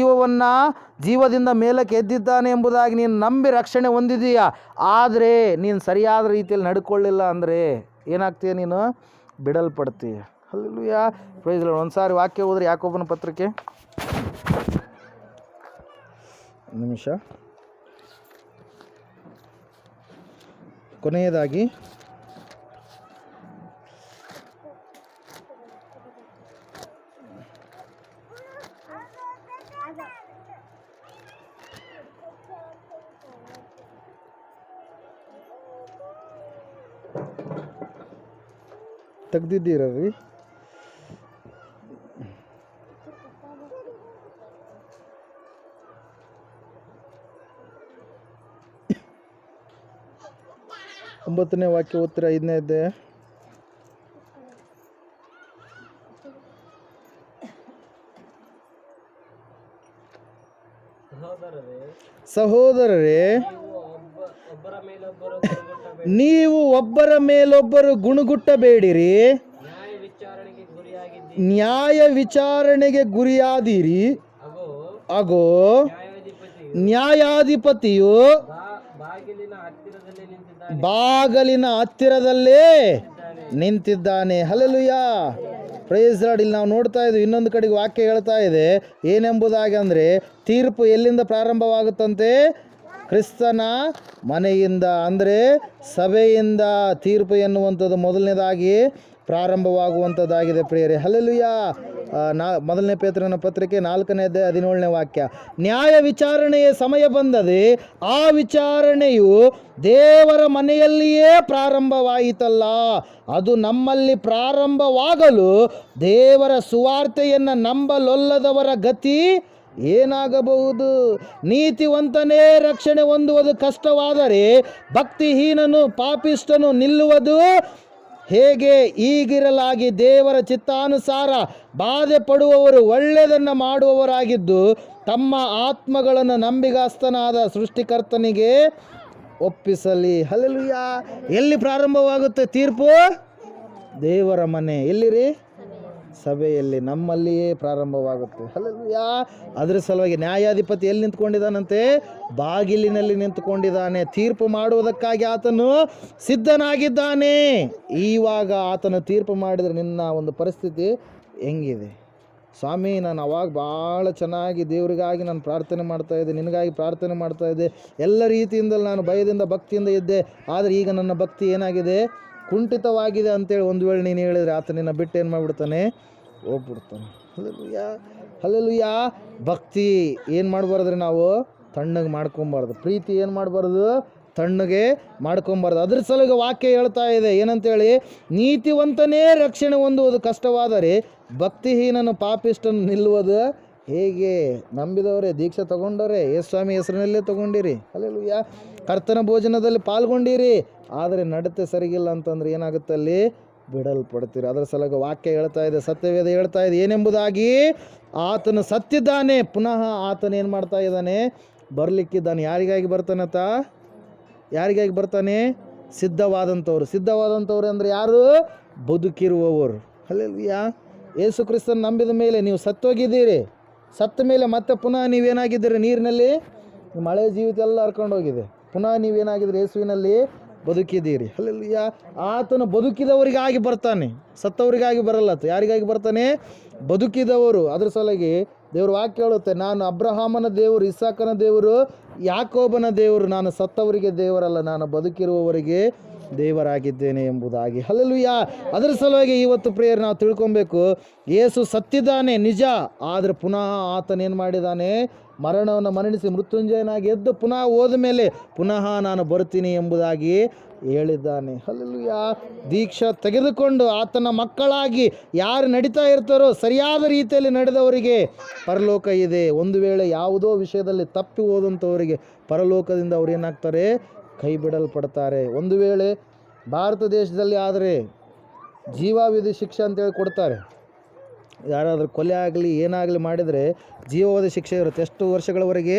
ಜೀವದಿಂದ ಮೇಲಕ್ಕೆ ಎದ್ದಿದ್ದಾನೆ ಎಂಬುದಾಗಿ ನೀನು ನಂಬಿ ರಕ್ಷಣೆ ಹೊಂದಿದೀಯ, ಆದರೆ ನೀನು ಸರಿಯಾದ ರೀತಿಯಲ್ಲಿ ನಡ್ಕೊಳ್ಳಿಲ್ಲ ಅಂದರೆ ಏನಾಗ್ತೀಯ? ನೀನು ಬಿಡಲ್ಪಡ್ತೀಯ. ಹಲ್ಲೆಲೂಯಾ. Praise the Lord. ಒಂದು ಸಾರಿ ವಾಕ್ಯ ಹೋದ್ರೆ ಯಾಕೋಬನ ಪತ್ರಿಕೆ, ನಿಮಿಷ, ಕೊನೆಯದಾಗಿ ತೆಗ್ದಿದ್ದೀರಿ. ಒಂಬತ್ತನೇ ವಾಕ್ಯ ಓದ್ತೀರ? 5ನೇ ಅಧ್ಯಾಯ. ಸಹೋದರರೇ, ನೀವು ಒಬ್ಬರ ಮೇಲೊಬ್ಬರು ಗುಣಗುಟ್ಟಬೇಡಿರಿ, ನ್ಯಾಯ ವಿಚಾರಣೆಗೆ ಗುರಿಯಾದಿರಿ. ಅಗೋ ನ್ಯಾಯಾಧಿಪತಿಯು ಬಾಗಿಲಿನ ಹತ್ತಿರದಲ್ಲೇ ನಿಂತಿದ್ದಾನೆ. ಹಲ್ಲೆಲೂಯಾ. Praise Lord. ಇಲ್ಲಿ ನಾವು ನೋಡ್ತಾ ಇದ್ವಿ, ಇನ್ನೊಂದು ಕಡೆಗೆ ವಾಕ್ಯ ಹೇಳ್ತಾ ಇದೆ ಏನೆಂಬುದಾಗಿ ಅಂದರೆ, ತೀರ್ಪು ಎಲ್ಲಿಂದ ಪ್ರಾರಂಭವಾಗುತ್ತಂತೆ? ಕ್ರಿಸ್ತನ ಮನೆಯಿಂದ, ಅಂದರೆ ಸಭೆಯಿಂದ ತೀರ್ಪು ಎನ್ನುವಂಥದ್ದು ಮೊದಲನೇದಾಗಿ ಪ್ರಾರಂಭವಾಗುವಂಥದ್ದಾಗಿದೆ ಪ್ರಿಯರೇ. ಹಲ್ಲೆಲೂಯಾ. ಮೊದಲನೇ ಪೇತ್ರನ ಪತ್ರಿಕೆ 4ನೇ ಅಧ್ಯಾಯ 17ನೇ ವಾಕ್ಯ. ನ್ಯಾಯ ವಿಚಾರಣೆಯ ಸಮಯ ಬಂದದೆ, ಆ ವಿಚಾರಣೆಯು ದೇವರ ಮನೆಯಲ್ಲಿಯೇ ಪ್ರಾರಂಭವಾಯಿತಲ್ಲ. ಅದು ನಮ್ಮಲ್ಲಿ ಪ್ರಾರಂಭವಾಗಲು ದೇವರ ಸುವಾರ್ತೆಯನ್ನು ನಂಬಲೊಲ್ಲದವರ ಗತಿ ಏನಾಗಬಹುದು? ನೀತಿವಂತನೇ ರಕ್ಷಣೆ ಹೊಂದುವುದು ಕಷ್ಟವಾದರೆ ಭಕ್ತಿಹೀನನು ಪಾಪಿಷ್ಠನು ನಿಲ್ಲುವುದು ಹೇಗೆ? ಹೀಗಿರಲಾಗಿ ದೇವರ ಚಿತ್ತಾನುಸಾರ ಬಾಧೆ ಪಡುವವರು ಒಳ್ಳೆಯದನ್ನು ಮಾಡುವವರಾಗಿದ್ದು ತಮ್ಮ ಆತ್ಮಗಳನ್ನು ನಂಬಿಗಸ್ತನಾದ ಸೃಷ್ಟಿಕರ್ತನಿಗೆ ಒಪ್ಪಿಸಲಿ. ಹಲ್ಲೆಲೂಯಾ. ಎಲ್ಲಿ ಪ್ರಾರಂಭವಾಗುತ್ತೆ ತೀರ್ಪು? ದೇವರ ಮನೆ. ಎಲ್ಲಿರಿ? ಸಭೆಯಲ್ಲಿ ನಮ್ಮಲ್ಲಿಯೇ ಪ್ರಾರಂಭವಾಗುತ್ತೆ. ಹಲ್ಲೆಲೂಯಾ. ಅದರ ಸಲುವಾಗಿ ನ್ಯಾಯಾಧಿಪತಿ ಎಲ್ಲಿ ನಿಂತ್ಕೊಂಡಿದ್ದಾನಂತೆ? ಬಾಗಿಲಿನಲ್ಲಿ ನಿಂತುಕೊಂಡಿದ್ದಾನೆ. ತೀರ್ಪು ಮಾಡುವುದಕ್ಕಾಗಿ ಆತನು ಸಿದ್ಧನಾಗಿದ್ದಾನೆ. ಇವಾಗ ಆತನು ತೀರ್ಪು ಮಾಡಿದರೆ ನಿನ್ನ ಒಂದು ಪರಿಸ್ಥಿತಿ ಹೆಂಗಿದೆ? ಸ್ವಾಮಿ, ನಾನು ಅವಾಗ ಭಾಳ ಚೆನ್ನಾಗಿ ದೇವರಿಗಾಗಿ ನಾನು ಪ್ರಾರ್ಥನೆ ಮಾಡ್ತಾಯಿದ್ದೆ, ನಿನಗಾಗಿ ಪ್ರಾರ್ಥನೆ ಮಾಡ್ತಾಯಿದ್ದೆ, ಎಲ್ಲ ರೀತಿಯಿಂದಲೂ ನಾನು ಭಯದಿಂದ ಭಕ್ತಿಯಿಂದ ಇದ್ದೆ. ಆದರೆ ಈಗ ನನ್ನ ಭಕ್ತಿ ಏನಾಗಿದೆ? ಕುಂಠಿತವಾಗಿದೆ ಅಂತೇಳಿ ಒಂದು ವೇಳೆ ನೀನು ಹೇಳಿದರೆ ಆತ ನಿನ್ನ ಬಿಟ್ಟು ಏನು ಮಾಡಿಬಿಡ್ತಾನೆ? ಹೋಗ್ಬಿಡ್ತಾನೆ. ಹಲ್ಲೆಲೂಯಾ. ಹಲ್ಲೆಲೂಯಾ. ಭಕ್ತಿ ಏನು ಮಾಡಬಾರ್ದ್ರೆ ನಾವು ತಣ್ಣಗೆ ಮಾಡ್ಕೊಬಾರ್ದು. ಪ್ರೀತಿ ಏನು ಮಾಡಬಾರ್ದು? ತಣ್ಣಗೆ ಮಾಡ್ಕೊಬಾರ್ದು. ಅದ್ರ ಸಲುವಾಗಿ ವಾಕ್ಯ ಹೇಳ್ತಾ ಇದೆ ಏನಂತೇಳಿ, ನೀತಿವಂತನೇ ರಕ್ಷಣೆ ಹೊಂದುವುದು ಕಷ್ಟವಾದರೆ ಭಕ್ತಿಹೀನನು ಪಾಪಿಷ್ಟನು ನಿಲ್ಲುವುದು ಹೇಗೆ? ನಂಬಿದವರೇ, ದೀಕ್ಷೆ ತಗೊಂಡವರೇ, ಯೇಸು ಸ್ವಾಮಿ ಹೆಸರಿನಲ್ಲೇ ತಗೊಂಡಿರಿ. ಹಲ್ಲೆಲೂಯಾ. ಕರ್ತನ ಭೋಜನದಲ್ಲಿ ಪಾಲ್ಗೊಂಡಿರಿ, ಆದರೆ ನಡತೆ ಸರಿಗಿಲ್ಲ ಅಂತಂದ್ರೆ ಏನಾಗುತ್ತೆ? ಅಲ್ಲಿ ಬಿಡಲ್ಪಡ್ತೀರಿ. ಅದರ ಸಲುವಾಗಿ ವಾಕ್ಯ ಹೇಳ್ತಾ ಇದೆ, ಸತ್ಯವೇದ ಹೇಳ್ತಾ ಇದೆ ಏನೆಂಬುದಾಗಿ, ಆತನು ಸತ್ತಿದ್ದಾನೆ, ಪುನಃ ಆತನು ಏನು ಮಾಡ್ತಾ ಇದ್ದಾನೆ? ಬರಲಿಕ್ಕಿದ್ದಾನೆ. ಯಾರಿಗಾಗಿ ಬರ್ತಾನತ? ಯಾರಿಗಾಗಿ ಬರ್ತಾನೆ? ಸಿದ್ಧವಾದಂಥವ್ರು. ಸಿದ್ಧವಾದಂಥವ್ರು ಅಂದರೆ ಯಾರು? ಬದುಕಿರುವವರು. ಹಲ್ಲೆಲೂಯಾ. ಯೇಸು ಕ್ರಿಸ್ತನ ನಂಬಿದ ಮೇಲೆ ನೀವು ಸತ್ತೋಗಿದ್ದೀರಿ. ಸತ್ತ ಮೇಲೆ ಮತ್ತೆ ಪುನಃ ನೀವೇನಾಗಿದ್ದೀರಿ? ನೀರಿನಲ್ಲಿ ಮಳೆ ಜೀವಿತ ಎಲ್ಲ ಹರ್ಕೊಂಡು ಹೋಗಿದೆ. ಪುನಃ ನೀವೇನಾಗಿದ್ದೀರಿ? ಯೇಸುವಿನಲ್ಲಿ ಬದುಕಿದ್ದೀರಿ. ಹಲ್ಲೆಲೂಯಾ. ಆತನು ಬದುಕಿದವರಿಗಾಗಿ ಬರ್ತಾನೆ, ಸತ್ತವರಿಗಾಗಿ ಬರಲ್ಲ. ಯಾರಿಗಾಗಿ ಬರ್ತಾನೆ? ಬದುಕಿದವರು. ಅದ್ರ ಸಲುವಾಗಿ ದೇವ್ರ ವಾಕ್ಯ ಹೇಳುತ್ತೆ, ನಾನು ಅಬ್ರಹಾಮನ ದೇವರು, ಇಸಾಕನ ದೇವರು, ಯಾಕೋಬನ ದೇವರು, ನಾನು ಸತ್ತವರಿಗೆ ದೇವರಲ್ಲ, ನಾನು ಬದುಕಿರುವವರಿಗೆ ದೇವರಾಗಿದ್ದೇನೆ ಎಂಬುದಾಗಿ. ಹಲ್ಲೆಲೂಯಾ. ಅದರ ಸಲುವಾಗಿ ಇವತ್ತು ಪ್ರೇಯರ್ ನಾವು ತಿಳ್ಕೊಬೇಕು, ಯೇಸು ಸತ್ತಿದ್ದಾನೆ ನಿಜ, ಆದರೆ ಪುನಃ ಆತನೇನು ಮಾಡಿದ್ದಾನೆ? ಮರಣವನ್ನು ಮರಣಿಸಿ ಮೃತ್ಯುಂಜಯನಾಗಿ ಎದ್ದು ಪುನಃ ಹೋದ ಮೇಲೆ ಪುನಃ ನಾನು ಬರ್ತೀನಿ ಎಂಬುದಾಗಿ ಹೇಳಿದ್ದಾನೆ. ಹಲ್ಲೆಲೂಯಾ. ದೀಕ್ಷಾ ತೆಗೆದುಕೊಂಡು ಆತನ ಮಕ್ಕಳಾಗಿ ಯಾರು ನಡೀತಾ ಇರ್ತಾರೋ, ಸರಿಯಾದ ರೀತಿಯಲ್ಲಿ ನಡೆದವರಿಗೆ ಪರಲೋಕ ಇದೆ. ಒಂದು ವೇಳೆ ಯಾವುದೋ ವಿಷಯದಲ್ಲಿ ತಪ್ಪಿ ಹೋದಂಥವರಿಗೆ ಪರಲೋಕದಿಂದ ಅವ್ರು ಏನಾಗ್ತಾರೆ? ಕೈ ಬಿಡಲ್ಪಡ್ತಾರೆ. ಒಂದು ವೇಳೆ ಭಾರತ ದೇಶದಲ್ಲಿ ಆದರೆ ಜೀವಾವಧಿ ಶಿಕ್ಷೆ ಅಂತೇಳಿ ಕೊಡ್ತಾರೆ. ಯಾರಾದರೂ ಕೊಲೆ ಆಗಲಿ ಏನಾಗಲಿ ಮಾಡಿದರೆ ಜೀವಾವಧಿ ಶಿಕ್ಷೆ ಇರುತ್ತೆ. ಎಷ್ಟು ವರ್ಷಗಳವರೆಗೆ?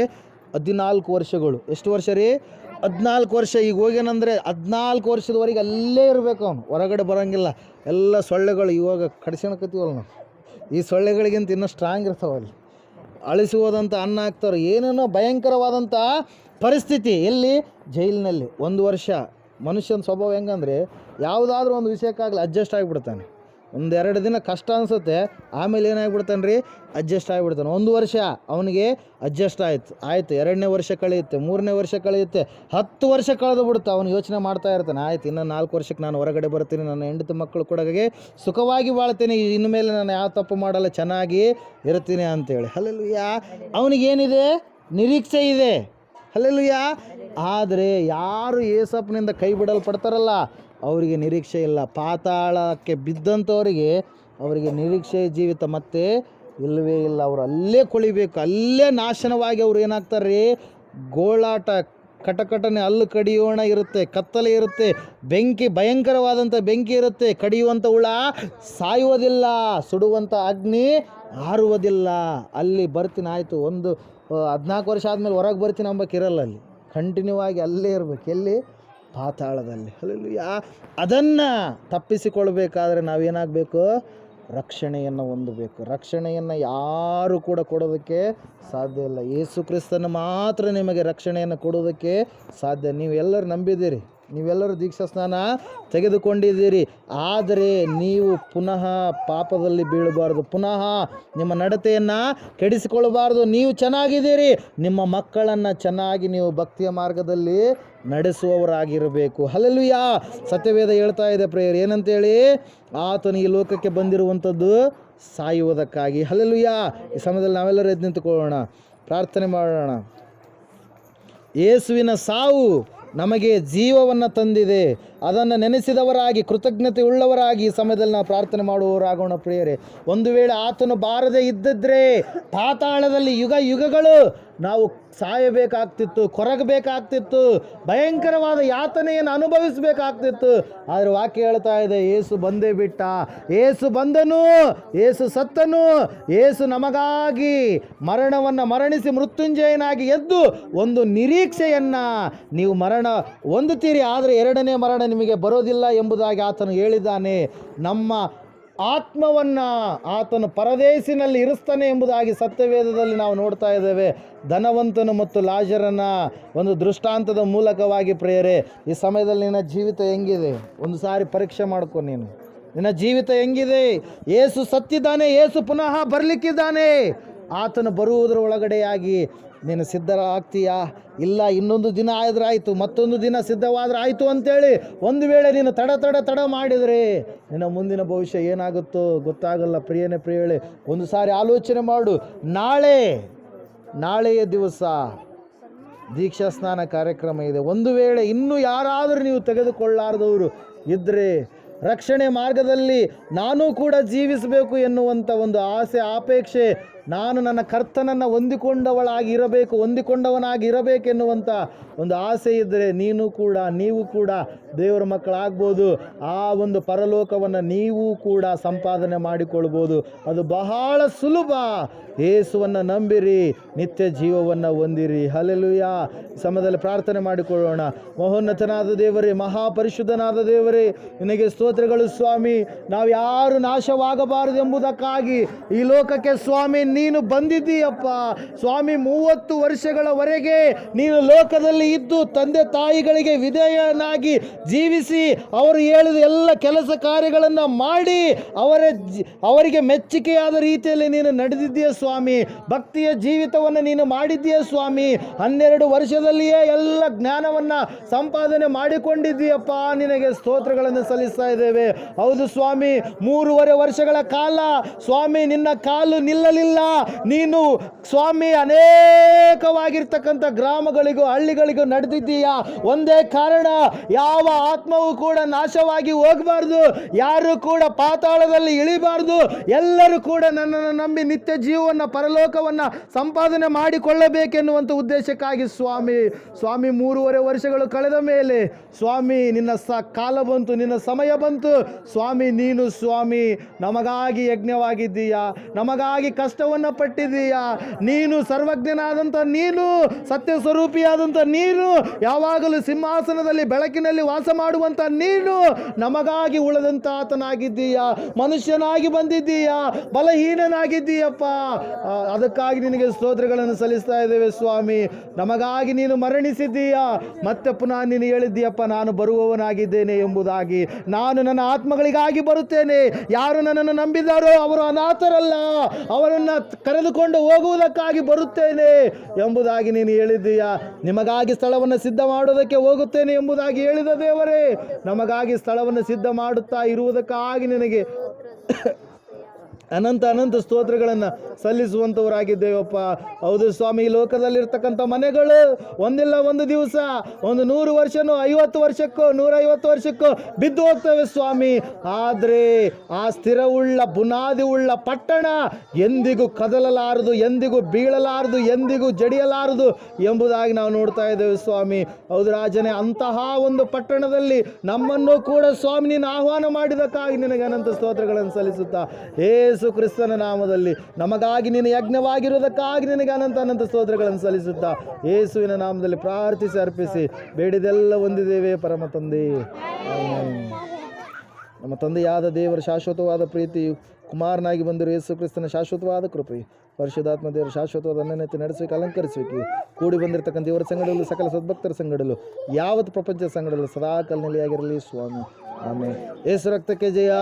14 ವರ್ಷಗಳು. ಎಷ್ಟು ವರ್ಷ ರೀ? 14 ವರ್ಷ. ಈಗ ಹೋಗ್ಯಾನಂದರೆ 14 ವರ್ಷದವರೆಗೆ ಅಲ್ಲೇ ಇರಬೇಕು ಅವನು, ಹೊರಗಡೆ ಬರೋಂಗಿಲ್ಲ. ಎಲ್ಲ ಸೊಳ್ಳೆಗಳು ಇವಾಗ ಕಡಿಸ್ಕೊಳಕತ್ತೀವಲ್ಲ ನಾವು, ಈ ಸೊಳ್ಳೆಗಳಿಗಿಂತ ಇನ್ನೂ ಸ್ಟ್ರಾಂಗ್ ಇರ್ತಾವಲ್ಲಿ. ಅಳಿಸಿ ಹೋದಂಥ ಅನ್ನ ಹಾಕ್ತಾರೆ. ಏನೇನೋ ಭಯಂಕರವಾದಂಥ ಪರಿಸ್ಥಿತಿ. ಎಲ್ಲಿ? ಜೈಲಿನಲ್ಲಿ. 1 ವರ್ಷ. ಮನುಷ್ಯನ ಸ್ವಭಾವ ಹೆಂಗಂದರೆ ಯಾವುದಾದ್ರೂ ಒಂದು ವಿಷಯಕ್ಕಾಗಲಿ ಅಡ್ಜಸ್ಟ್ ಆಗಿಬಿಡ್ತಾನೆ. 1-2 ದಿನ ಕಷ್ಟ ಅನಿಸುತ್ತೆ, ಆಮೇಲೆ ಏನಾಗಿಬಿಡ್ತಾನೆ ರೀ? ಅಡ್ಜಸ್ಟ್ ಆಗಿಬಿಡ್ತಾನೆ. 1 ವರ್ಷ ಅವನಿಗೆ ಅಡ್ಜಸ್ಟ್ ಆಯಿತು, 2ನೇ ವರ್ಷ ಕಳೆಯುತ್ತೆ, 3ನೇ ವರ್ಷ ಕಳೆಯುತ್ತೆ, 10 ವರ್ಷ ಕಳೆದು ಬಿಡುತ್ತೆ. ಅವನು ಯೋಚನೆ ಮಾಡ್ತಾ ಇರ್ತಾನೆ, ಆಯ್ತು ಇನ್ನು 4 ವರ್ಷಕ್ಕೆ ನಾನು ಹೊರಗಡೆ ಬರ್ತೀನಿ, ನನ್ನ ಹೆಂಡತಿ ಮಕ್ಕಳು ಕೂಡ ಸುಖವಾಗಿ ಬಾಳ್ತೀನಿ, ಇನ್ನು ಮೇಲೆ ನಾನು ಯಾವ ತಪ್ಪು ಮಾಡಲ್ಲ, ಚೆನ್ನಾಗಿ ಇರ್ತೀನಿ ಅಂತೇಳಿ. ಹಲ್ಲೆಲೂಯಾ. ಅವನಿಗೇನಿದೆ? ನಿರೀಕ್ಷೆ ಇದೆ. ಹಲ್ಲೆಲೂಯಾ. ಆದರೆ ಯಾರು ಯೇಸಪ್ಪನಿಂದ ಕೈ ಬಿಡಲ್ಪಡ್ತಾರಲ್ಲ ಅವರಿಗೆ ನಿರೀಕ್ಷೆ ಇಲ್ಲ. ಪಾತಾಳಕ್ಕೆ ಬಿದ್ದಂಥವರಿಗೆ ಅವರಿಗೆ ನಿರೀಕ್ಷೆ ಜೀವಿತ ಮತ್ತೆ ಇಲ್ಲವೇ ಇಲ್ಲ. ಅವರು ಅಲ್ಲೇ ಕೊಳಿಬೇಕು, ಅಲ್ಲೇ ನಾಶನವಾಗಿ ಅವ್ರು ಏನಾಗ್ತಾರೆ ರೀ? ಗೋಳಾಟ, ಕಟಕಟನೆ, ಹಲ್ಲು ಕಡಿಯೋಣ ಇರುತ್ತೆ, ಕತ್ತಲೆ ಇರುತ್ತೆ, ಬೆಂಕಿ, ಭಯಂಕರವಾದಂಥ ಬೆಂಕಿ ಇರುತ್ತೆ. ಕಡಿಯುವಂಥ ಹುಳ ಸಾಯುವುದಿಲ್ಲ, ಸುಡುವಂಥ ಅಗ್ನಿ ಆರುವುದಿಲ್ಲ. ಅಲ್ಲಿ ಬರ್ತೀನಿ, ಆಯಿತು ಒಂದು 14 ವರ್ಷ ಆದಮೇಲೆ ಹೊರಗೆ ಬರ್ತೀನಿ ಅಂಬಕ್ಕಿರಲ್ಲ. ಅಲ್ಲಿ ಕಂಟಿನ್ಯೂ ಆಗಿ ಅಲ್ಲೇ ಇರಬೇಕು. ಎಲ್ಲಿ? ಪಾತಾಳದಲ್ಲಿ. ಹಲ್ಲೆಲೂಯಾ. ಅದನ್ನು ತಪ್ಪಿಸಿಕೊಳ್ಬೇಕಾದ್ರೆ ನಾವೇನಾಗಬೇಕು? ರಕ್ಷಣೆಯನ್ನು ಹೊಂದಬೇಕು. ರಕ್ಷಣೆಯನ್ನು ಯಾರು ಕೂಡ ಕೊಡೋದಕ್ಕೆ ಸಾಧ್ಯ ಇಲ್ಲ. ಯೇಸು ಕ್ರಿಸ್ತನ ಮಾತ್ರ ನಿಮಗೆ ರಕ್ಷಣೆಯನ್ನು ಕೊಡೋದಕ್ಕೆ ಸಾಧ್ಯ. ನೀವೆಲ್ಲರೂ ನಂಬಿದ್ದೀರಿ, ನೀವೆಲ್ಲರೂ ದೀಕ್ಷಾ ಸ್ನಾನ ತೆಗೆದುಕೊಂಡಿದ್ದೀರಿ. ಆದರೆ ನೀವು ಪುನಃ ಪಾಪದಲ್ಲಿ ಬೀಳಬಾರ್ದು, ಪುನಃ ನಿಮ್ಮ ನಡತೆಯನ್ನು ಕೆಡಿಸಿಕೊಳ್ಳಬಾರ್ದು. ನೀವು ಚೆನ್ನಾಗಿದ್ದೀರಿ, ನಿಮ್ಮ ಮಕ್ಕಳನ್ನು ಚೆನ್ನಾಗಿ ನೀವು ಭಕ್ತಿಯ ಮಾರ್ಗದಲ್ಲಿ ನಡೆಸುವವರಾಗಿರಬೇಕು. ಹಲ್ಲೆಲೂಯಾ. ಸತ್ಯವೇದ ಹೇಳ್ತಾ ಇದೆ ಪ್ರೇಯರ್ ಏನಂತೇಳಿ, ಆತನು ಈ ಲೋಕಕ್ಕೆ ಬಂದಿರುವಂಥದ್ದು ಸಾಯುವುದಕ್ಕಾಗಿ. ಹಲ್ಲೆಲೂಯಾ. ಈ ಸಮಯದಲ್ಲಿ ನಾವೆಲ್ಲರೂ ಎದ್ದು ನಿಂತುಕೊಳ್ಳೋಣ, ಪ್ರಾರ್ಥನೆ ಮಾಡೋಣ. ಯೇಸುವಿನ ಸಾವು ನಮಗೆ ಜೀವವನ್ನು ತಂದಿದೆ. ಅದನ್ನು ನೆನೆಸಿದವರಾಗಿ, ಕೃತಜ್ಞತೆ ಉಳ್ಳವರಾಗಿ ಈ ಸಮಯದಲ್ಲಿ ನಾವು ಪ್ರಾರ್ಥನೆ ಮಾಡುವವರಾಗೋಣ ಪ್ರಿಯರೇ. ಒಂದು ವೇಳೆ ಆತನು ಬಾರದೇ ಇದ್ದಿದ್ರೆ ಪಾತಾಳದಲ್ಲಿ ಯುಗಗಳು ನಾವು ಸಾಯಬೇಕಾಗ್ತಿತ್ತು, ಕೊರಗಬೇಕಾಗ್ತಿತ್ತು, ಭಯಂಕರವಾದ ಯಾತನೆಯನ್ನು ಅನುಭವಿಸಬೇಕಾಗ್ತಿತ್ತು. ಆದರೆ ವಾಕ್ಯ ಹೇಳ್ತಾ ಇದೆ, ಯೇಸು ಬಂದೇ ಬಿಟ್ಟ, ಯೇಸು ಬಂದನು, ಯೇಸು ಸತ್ತನು, ಯೇಸು ನಮಗಾಗಿ ಮರಣವನ್ನು ಮರಣಿಸಿ ಮೃತ್ಯುಂಜಯನಾಗಿ ಎದ್ದು ಒಂದು ನಿರೀಕ್ಷೆಯನ್ನು ನೀವು ಮರಣ ಹೊಂದುತ್ತೀರಿ, ಆದರೆ 2ನೇ ಮರಣ ನಿಮಗೆ ಬರೋದಿಲ್ಲ ಎಂಬುದಾಗಿ ಆತನು ಹೇಳಿದ್ದಾನೆ. ನಮ್ಮ ಆತ್ಮವನ್ನು ಆತನು ಪರದೇಶಿನಲ್ಲಿ ಇರಿಸ್ತಾನೆ ಎಂಬುದಾಗಿ ಸತ್ಯವೇದದಲ್ಲಿ ನಾವು ನೋಡ್ತಾ ಇದ್ದೇವೆ. ಧನವಂತನು ಮತ್ತು ಲಾಜರನ ಒಂದು ದೃಷ್ಟಾಂತದ ಮೂಲಕವಾಗಿ ಪ್ರಿಯರೇ, ಈ ಸಮಯದಲ್ಲಿ ನಿನ್ನ ಜೀವಿತ ಹೆಂಗಿದೆ ಒಂದು ಸಾರಿ ಪರೀಕ್ಷೆ ಮಾಡ್ಕೊ. ನಿನ್ನ ಜೀವಿತ ಹೆಂಗಿದೆ? ಏಸು ಸತ್ತಿದ್ದಾನೆ, ಏಸು ಪುನಃ ಬರಲಿಕ್ಕಿದ್ದಾನೆ. ಆತನು ಬರುವುದರ ಒಳಗಡೆಯಾಗಿ ನೀನು ಸಿದ್ಧರಾಗ್ತೀಯಾ? ಇಲ್ಲ, ಇನ್ನೊಂದು ದಿನ ಆದ್ರೆ ಆಯಿತು, ಮತ್ತೊಂದು ದಿನ ಸಿದ್ಧವಾದ್ರೆ ಆಯಿತು ಅಂತೇಳಿ ಒಂದು ವೇಳೆ ನೀನು ತಡ ಮಾಡಿದರೆ ನಿನ್ನ ಮುಂದಿನ ಭವಿಷ್ಯ ಏನಾಗುತ್ತೋ ಗೊತ್ತಾಗಲ್ಲ. ಪ್ರಿಯಳೇ, ಒಂದು ಸಾರಿ ಆಲೋಚನೆ ಮಾಡು. ನಾಳೆಯ ದಿವಸ ದೀಕ್ಷಾ ಸ್ನಾನ ಕಾರ್ಯಕ್ರಮ ಇದೆ. ಒಂದು ವೇಳೆ ಇನ್ನೂ ಯಾರಾದರೂ ನೀವು ತೆಗೆದುಕೊಳ್ಳಾರದವರು ಇದ್ದರೆ, ರಕ್ಷಣೆ ಮಾರ್ಗದಲ್ಲಿ ನಾನೂ ಕೂಡ ಜೀವಿಸಬೇಕು ಎನ್ನುವಂಥ ಒಂದು ಆಸೆ, ಅಪೇಕ್ಷೆ, ನಾನು ನನ್ನ ಕರ್ತನನ್ನು ಹೊಂದಿಕೊಂಡವನಾಗಿ ಇರಬೇಕೆನ್ನುವಂಥ ಒಂದು ಆಸೆ ಇದ್ದರೆ ನೀವು ಕೂಡ ದೇವರ ಮಕ್ಕಳಾಗ್ಬೋದು. ಆ ಒಂದು ಪರಲೋಕವನ್ನು ನೀವು ಕೂಡ ಸಂಪಾದನೆ ಮಾಡಿಕೊಳ್ಬೋದು. ಅದು ಬಹಳ ಸುಲಭ. ಯೇಸುವನ್ನು ನಂಬಿರಿ, ನಿತ್ಯ ಜೀವವನ್ನು ಹೊಂದಿರಿ. ಹಲ್ಲೆಲೂಯಾ. ಸಮಯದಲ್ಲಿ ಪ್ರಾರ್ಥನೆ ಮಾಡಿಕೊಳ್ಳೋಣ. ಮಹೋನ್ನತನಾದ ದೇವರೇ, ಮಹಾಪರಿಶುದ್ಧನಾದ ದೇವರೇ, ನಿನಗೆ ಸ್ತೋತ್ರಗಳು ಸ್ವಾಮಿ. ನಾವು ಯಾರು ನಾಶವಾಗಬಾರದು ಎಂಬುದಕ್ಕಾಗಿ ಈ ಲೋಕಕ್ಕೆ ಸ್ವಾಮಿ ನೀನು ಬಂದಿದ್ದೀಯಪ್ಪ ಸ್ವಾಮಿ. 30 ವರ್ಷಗಳವರೆಗೆ ನೀನು ಲೋಕದಲ್ಲಿ ಇದ್ದು ತಂದೆ ತಾಯಿಗಳಿಗೆ ವಿಧೇಯನಾಗಿ ಜೀವಿಸಿ ಅವರು ಹೇಳಿದ ಎಲ್ಲ ಕೆಲಸ ಕಾರ್ಯಗಳನ್ನು ಮಾಡಿ ಅವರಿಗೆ ಮೆಚ್ಚುಗೆಯಾದ ರೀತಿಯಲ್ಲಿ ನೀನು ನಡೆದಿದ್ದೀಯ ಸ್ವಾಮಿ. ಭಕ್ತಿಯ ಜೀವಿತವನ್ನು ನೀನು ಮಾಡಿದ್ದೀಯ ಸ್ವಾಮಿ. 12 ವರ್ಷದಲ್ಲಿಯೇ ಎಲ್ಲ ಜ್ಞಾನವನ್ನು ಸಂಪಾದನೆ ಮಾಡಿಕೊಂಡಿದ್ದೀಯಪ್ಪ. ನಿನಗೆ ಸ್ತೋತ್ರಗಳನ್ನು ಸಲ್ಲಿಸ್ತಾ ಇದ್ದೇವೆ. ಹೌದು ಸ್ವಾಮಿ, 3.5 ವರ್ಷಗಳ ಕಾಲ ಸ್ವಾಮಿ ನಿನ್ನ ಕಾಲು ನಿಲ್ಲಲಿಲ್ಲ. ನೀನು ಸ್ವಾಮಿ ಅನೇಕವಾಗಿರ್ತಕ್ಕಂಥ ಗ್ರಾಮಗಳಿಗೂ ಹಳ್ಳಿಗಳಿಗೂ ನಡೆದಿದ್ದೀಯ. ಒಂದೇ ಕಾರಣ, ಯಾವ ಆತ್ಮವೂ ಕೂಡ ನಾಶವಾಗಿ ಹೋಗಬಾರ್ದು, ಯಾರು ಕೂಡ ಪಾತಾಳದಲ್ಲಿ ಇಳಿಬಾರ್ದು, ಎಲ್ಲರೂ ಕೂಡ ನನ್ನನ್ನು ನಂಬಿ ನಿತ್ಯ ಜೀವವನ್ನು ಪರಲೋಕವನ್ನು ಸಂಪಾದನೆ ಮಾಡಿಕೊಳ್ಳಬೇಕೆನ್ನುವಂಥ ಉದ್ದೇಶಕ್ಕಾಗಿ ಸ್ವಾಮಿ 3.5 ವರ್ಷಗಳು ಕಳೆದ ಮೇಲೆ ಸ್ವಾಮಿ ನಿನ್ನ ಕಾಲ ಬಂತು, ನಿನ್ನ ಸಮಯ ಬಂತು ಸ್ವಾಮಿ. ನೀನು ಸ್ವಾಮಿ ನಮಗಾಗಿ ಯಜ್ಞವಾಗಿದ್ದೀಯಾ, ನಮಗಾಗಿ ಕಷ್ಟವನ್ನು ಪಟ್ಟಿದ್ದೀಯಾ. ನೀನು ಸರ್ವಜ್ಞನಾದಂಥ ನೀನು, ಸತ್ಯ ಸ್ವರೂಪಿಯಾದಂಥ ನೀನು, ಯಾವಾಗಲೂ ಸಿಂಹಾಸನದಲ್ಲಿ ಬೆಳಕಿನಲ್ಲಿ ವಾಸ ಮಾಡುವಂಥ ನೀನು ನಮಗಾಗಿ ಉಳಿದಂಥ ಆತನಾಗಿದ್ದೀಯಾ. ಮನುಷ್ಯನಾಗಿ ಬಂದಿದ್ದೀಯಾ, ಬಲಹೀನನಾಗಿದ್ದೀಯಪ್ಪ. ಅದಕ್ಕಾಗಿ ನಿನಗೆ ಸ್ತೋತ್ರಗಳನ್ನು ಸಲ್ಲಿಸ್ತಾ ಇದ್ದೇವೆ ಸ್ವಾಮಿ. ನಮಗಾಗಿ ನೀನು ಮರಣಿಸಿದ್ದೀಯಾ, ಮತ್ತೆ ಪುನಃ ನೀನು ಹೇಳಿದ್ದೀಯಪ್ಪ, ನಾನು ಬರುವವನಾಗಿದ್ದೇನೆ ಎಂಬುದಾಗಿ. ನಾನು ನನ್ನ ಆತ್ಮಗಳಿಗಾಗಿ ಬರುತ್ತೇನೆ. ಯಾರು ನನ್ನನ್ನು ನಂಬಿದಾರೋ ಅವರು ಅನಾಥರಲ್ಲ, ಅವರನ್ನು ಕರೆದುಕೊಂಡು ಹೋಗುವುದಕ್ಕಾಗಿ ಬರುತ್ತೇನೆ ಎಂಬುದಾಗಿ ನೀನು ಹೇಳಿದ್ದೀಯಾ. ನಿಮಗಾಗಿ ಸ್ಥಳವನ್ನು ಸಿದ್ಧ ಮಾಡೋದಕ್ಕೆ ಹೋಗುತ್ತೇನೆ ಎಂಬುದಾಗಿ ಹೇಳಿದ ದೇವರೇ, ನಮಗಾಗಿ ಸ್ಥಳವನ್ನು ಸಿದ್ಧ ಮಾಡುತ್ತಾ ಇರುವುದಕ್ಕಾಗಿ ನಿನಗೆ ಅನಂತ ಸ್ತೋತ್ರಗಳನ್ನು ಸಲ್ಲಿಸುವಂಥವರಾಗಿದ್ದೇವಪ್ಪ. ಹೌದು ಸ್ವಾಮಿ, ಈ ಲೋಕದಲ್ಲಿರ್ತಕ್ಕಂಥ ಮನೆಗಳು ಒಂದಿಲ್ಲ ಒಂದು ದಿವಸ 100 ವರ್ಷನೋ 50 ವರ್ಷಕ್ಕೋ 150 ವರ್ಷಕ್ಕೋ ಬಿದ್ದು ಹೋಗ್ತವೆ ಸ್ವಾಮಿ. ಆದರೆ ಆ ಸ್ಥಿರವುಳ್ಳ ಬುನಾದಿ ಉಳ್ಳ ಪಟ್ಟಣ ಎಂದಿಗೂ ಕದಲಲಾರದು, ಎಂದಿಗೂ ಬೀಳಲಾರದು, ಎಂದಿಗೂ ಜಡಿಯಲಾರದು ಎಂಬುದಾಗಿ ನಾವು ನೋಡ್ತಾ ಇದ್ದೇವೆ ಸ್ವಾಮಿ. ಹೌದು ರಾಜನೇ, ಅಂತಹ ಒಂದು ಪಟ್ಟಣದಲ್ಲಿ ನಮ್ಮನ್ನು ಕೂಡ ಸ್ವಾಮಿ ನೀನು ಆಹ್ವಾನ ಮಾಡಿದಕ್ಕಾಗಿ ನಿನಗೆ ಅನಂತ ಸ್ತೋತ್ರಗಳನ್ನು ಸಲ್ಲಿಸುತ್ತಾ ಯೇಸು ಕ್ರಿಸ್ತನ ನಾಮದಲ್ಲಿ ನಮಗಾಗಿ ನೀನು ಯಜ್ಞವಾಗಿರುವುದಕ್ಕಾಗಿ ನಿನಗೆ ಅನಂತ ಸ್ತೋತ್ರಗಳನ್ನು ಸಲ್ಲಿಸುತ್ತಾ ಯೇಸುವಿನ ನಾಮದಲ್ಲಿ ಪ್ರಾರ್ಥಿಸಿ ಅರ್ಪಿಸಿ ಬೇಡಿದೆಲ್ಲ ಹೊಂದಿದ್ದೇವೆ ಪರಮ ತಂದೆ. ನಮ್ಮ ತಂದೆಯಾದ ದೇವರ ಶಾಶ್ವತವಾದ ಪ್ರೀತಿಯು, ಕುಮಾರನಾಗಿ ಬಂದಿರುವ ಯೇಸು ಕ್ರಿಸ್ತನ ಶಾಶ್ವತವಾದ ಕೃಪೆಯು, ಪರಿಶುದ್ಧಾತ್ಮ ದೇವರ ಶಾಶ್ವತವಾದ ಅನ್ಯತೆ ನಡೆಸಬೇಕು, ಅಲಂಕರಿಸಬೇಕು. ಕೂಡಿ ಬಂದಿರತಕ್ಕಂಥ ದೇವರ ಸಂಗಡಲು, ಸಕಲ ಸದ್ಭಕ್ತರ ಸಂಗಡಲು, ಯಾವತ್ತು ಪ್ರಪಂಚದ ಸಂಗಡಲು ಸದಾ ಕಲ್ನೆಲೆಯಾಗಿರಲಿ ಸ್ವಾಮಿ. ಆಮೇಲೆ ಯೇಸು ರಕ್ತಕ್ಕೆ ಜಯ,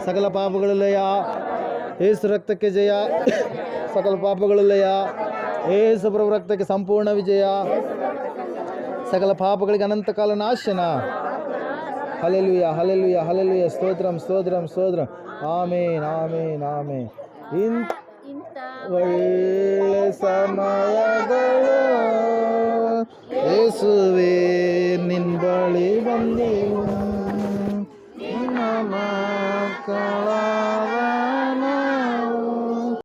ಸಕಲ ಪಾಪಗಳು ಲಯ. ಯೇಸು ರಕ್ತಕ್ಕೆ ಜಯ, ಸಕಲ ಪಾಪಗಳು ಲಯ. ಯೇಸು ಪ್ರಭು ರಕ್ತಕ್ಕೆ ಸಂಪೂರ್ಣ ವಿಜಯ, ಸಕಲ ಪಾಪಗಳಿಗೆ ಅನಂತ ಕಾಲ ನಾಶನ. Hallelujah, hallelujah, hallelujah. ಸ್ತೋತ್ರಂ ಸ್ತೋತ್ರಂ ಸ್ತೋತ್ರಂ. Amen amen amen. ಒಳ್ಳೆ ಸಮಯಗಳು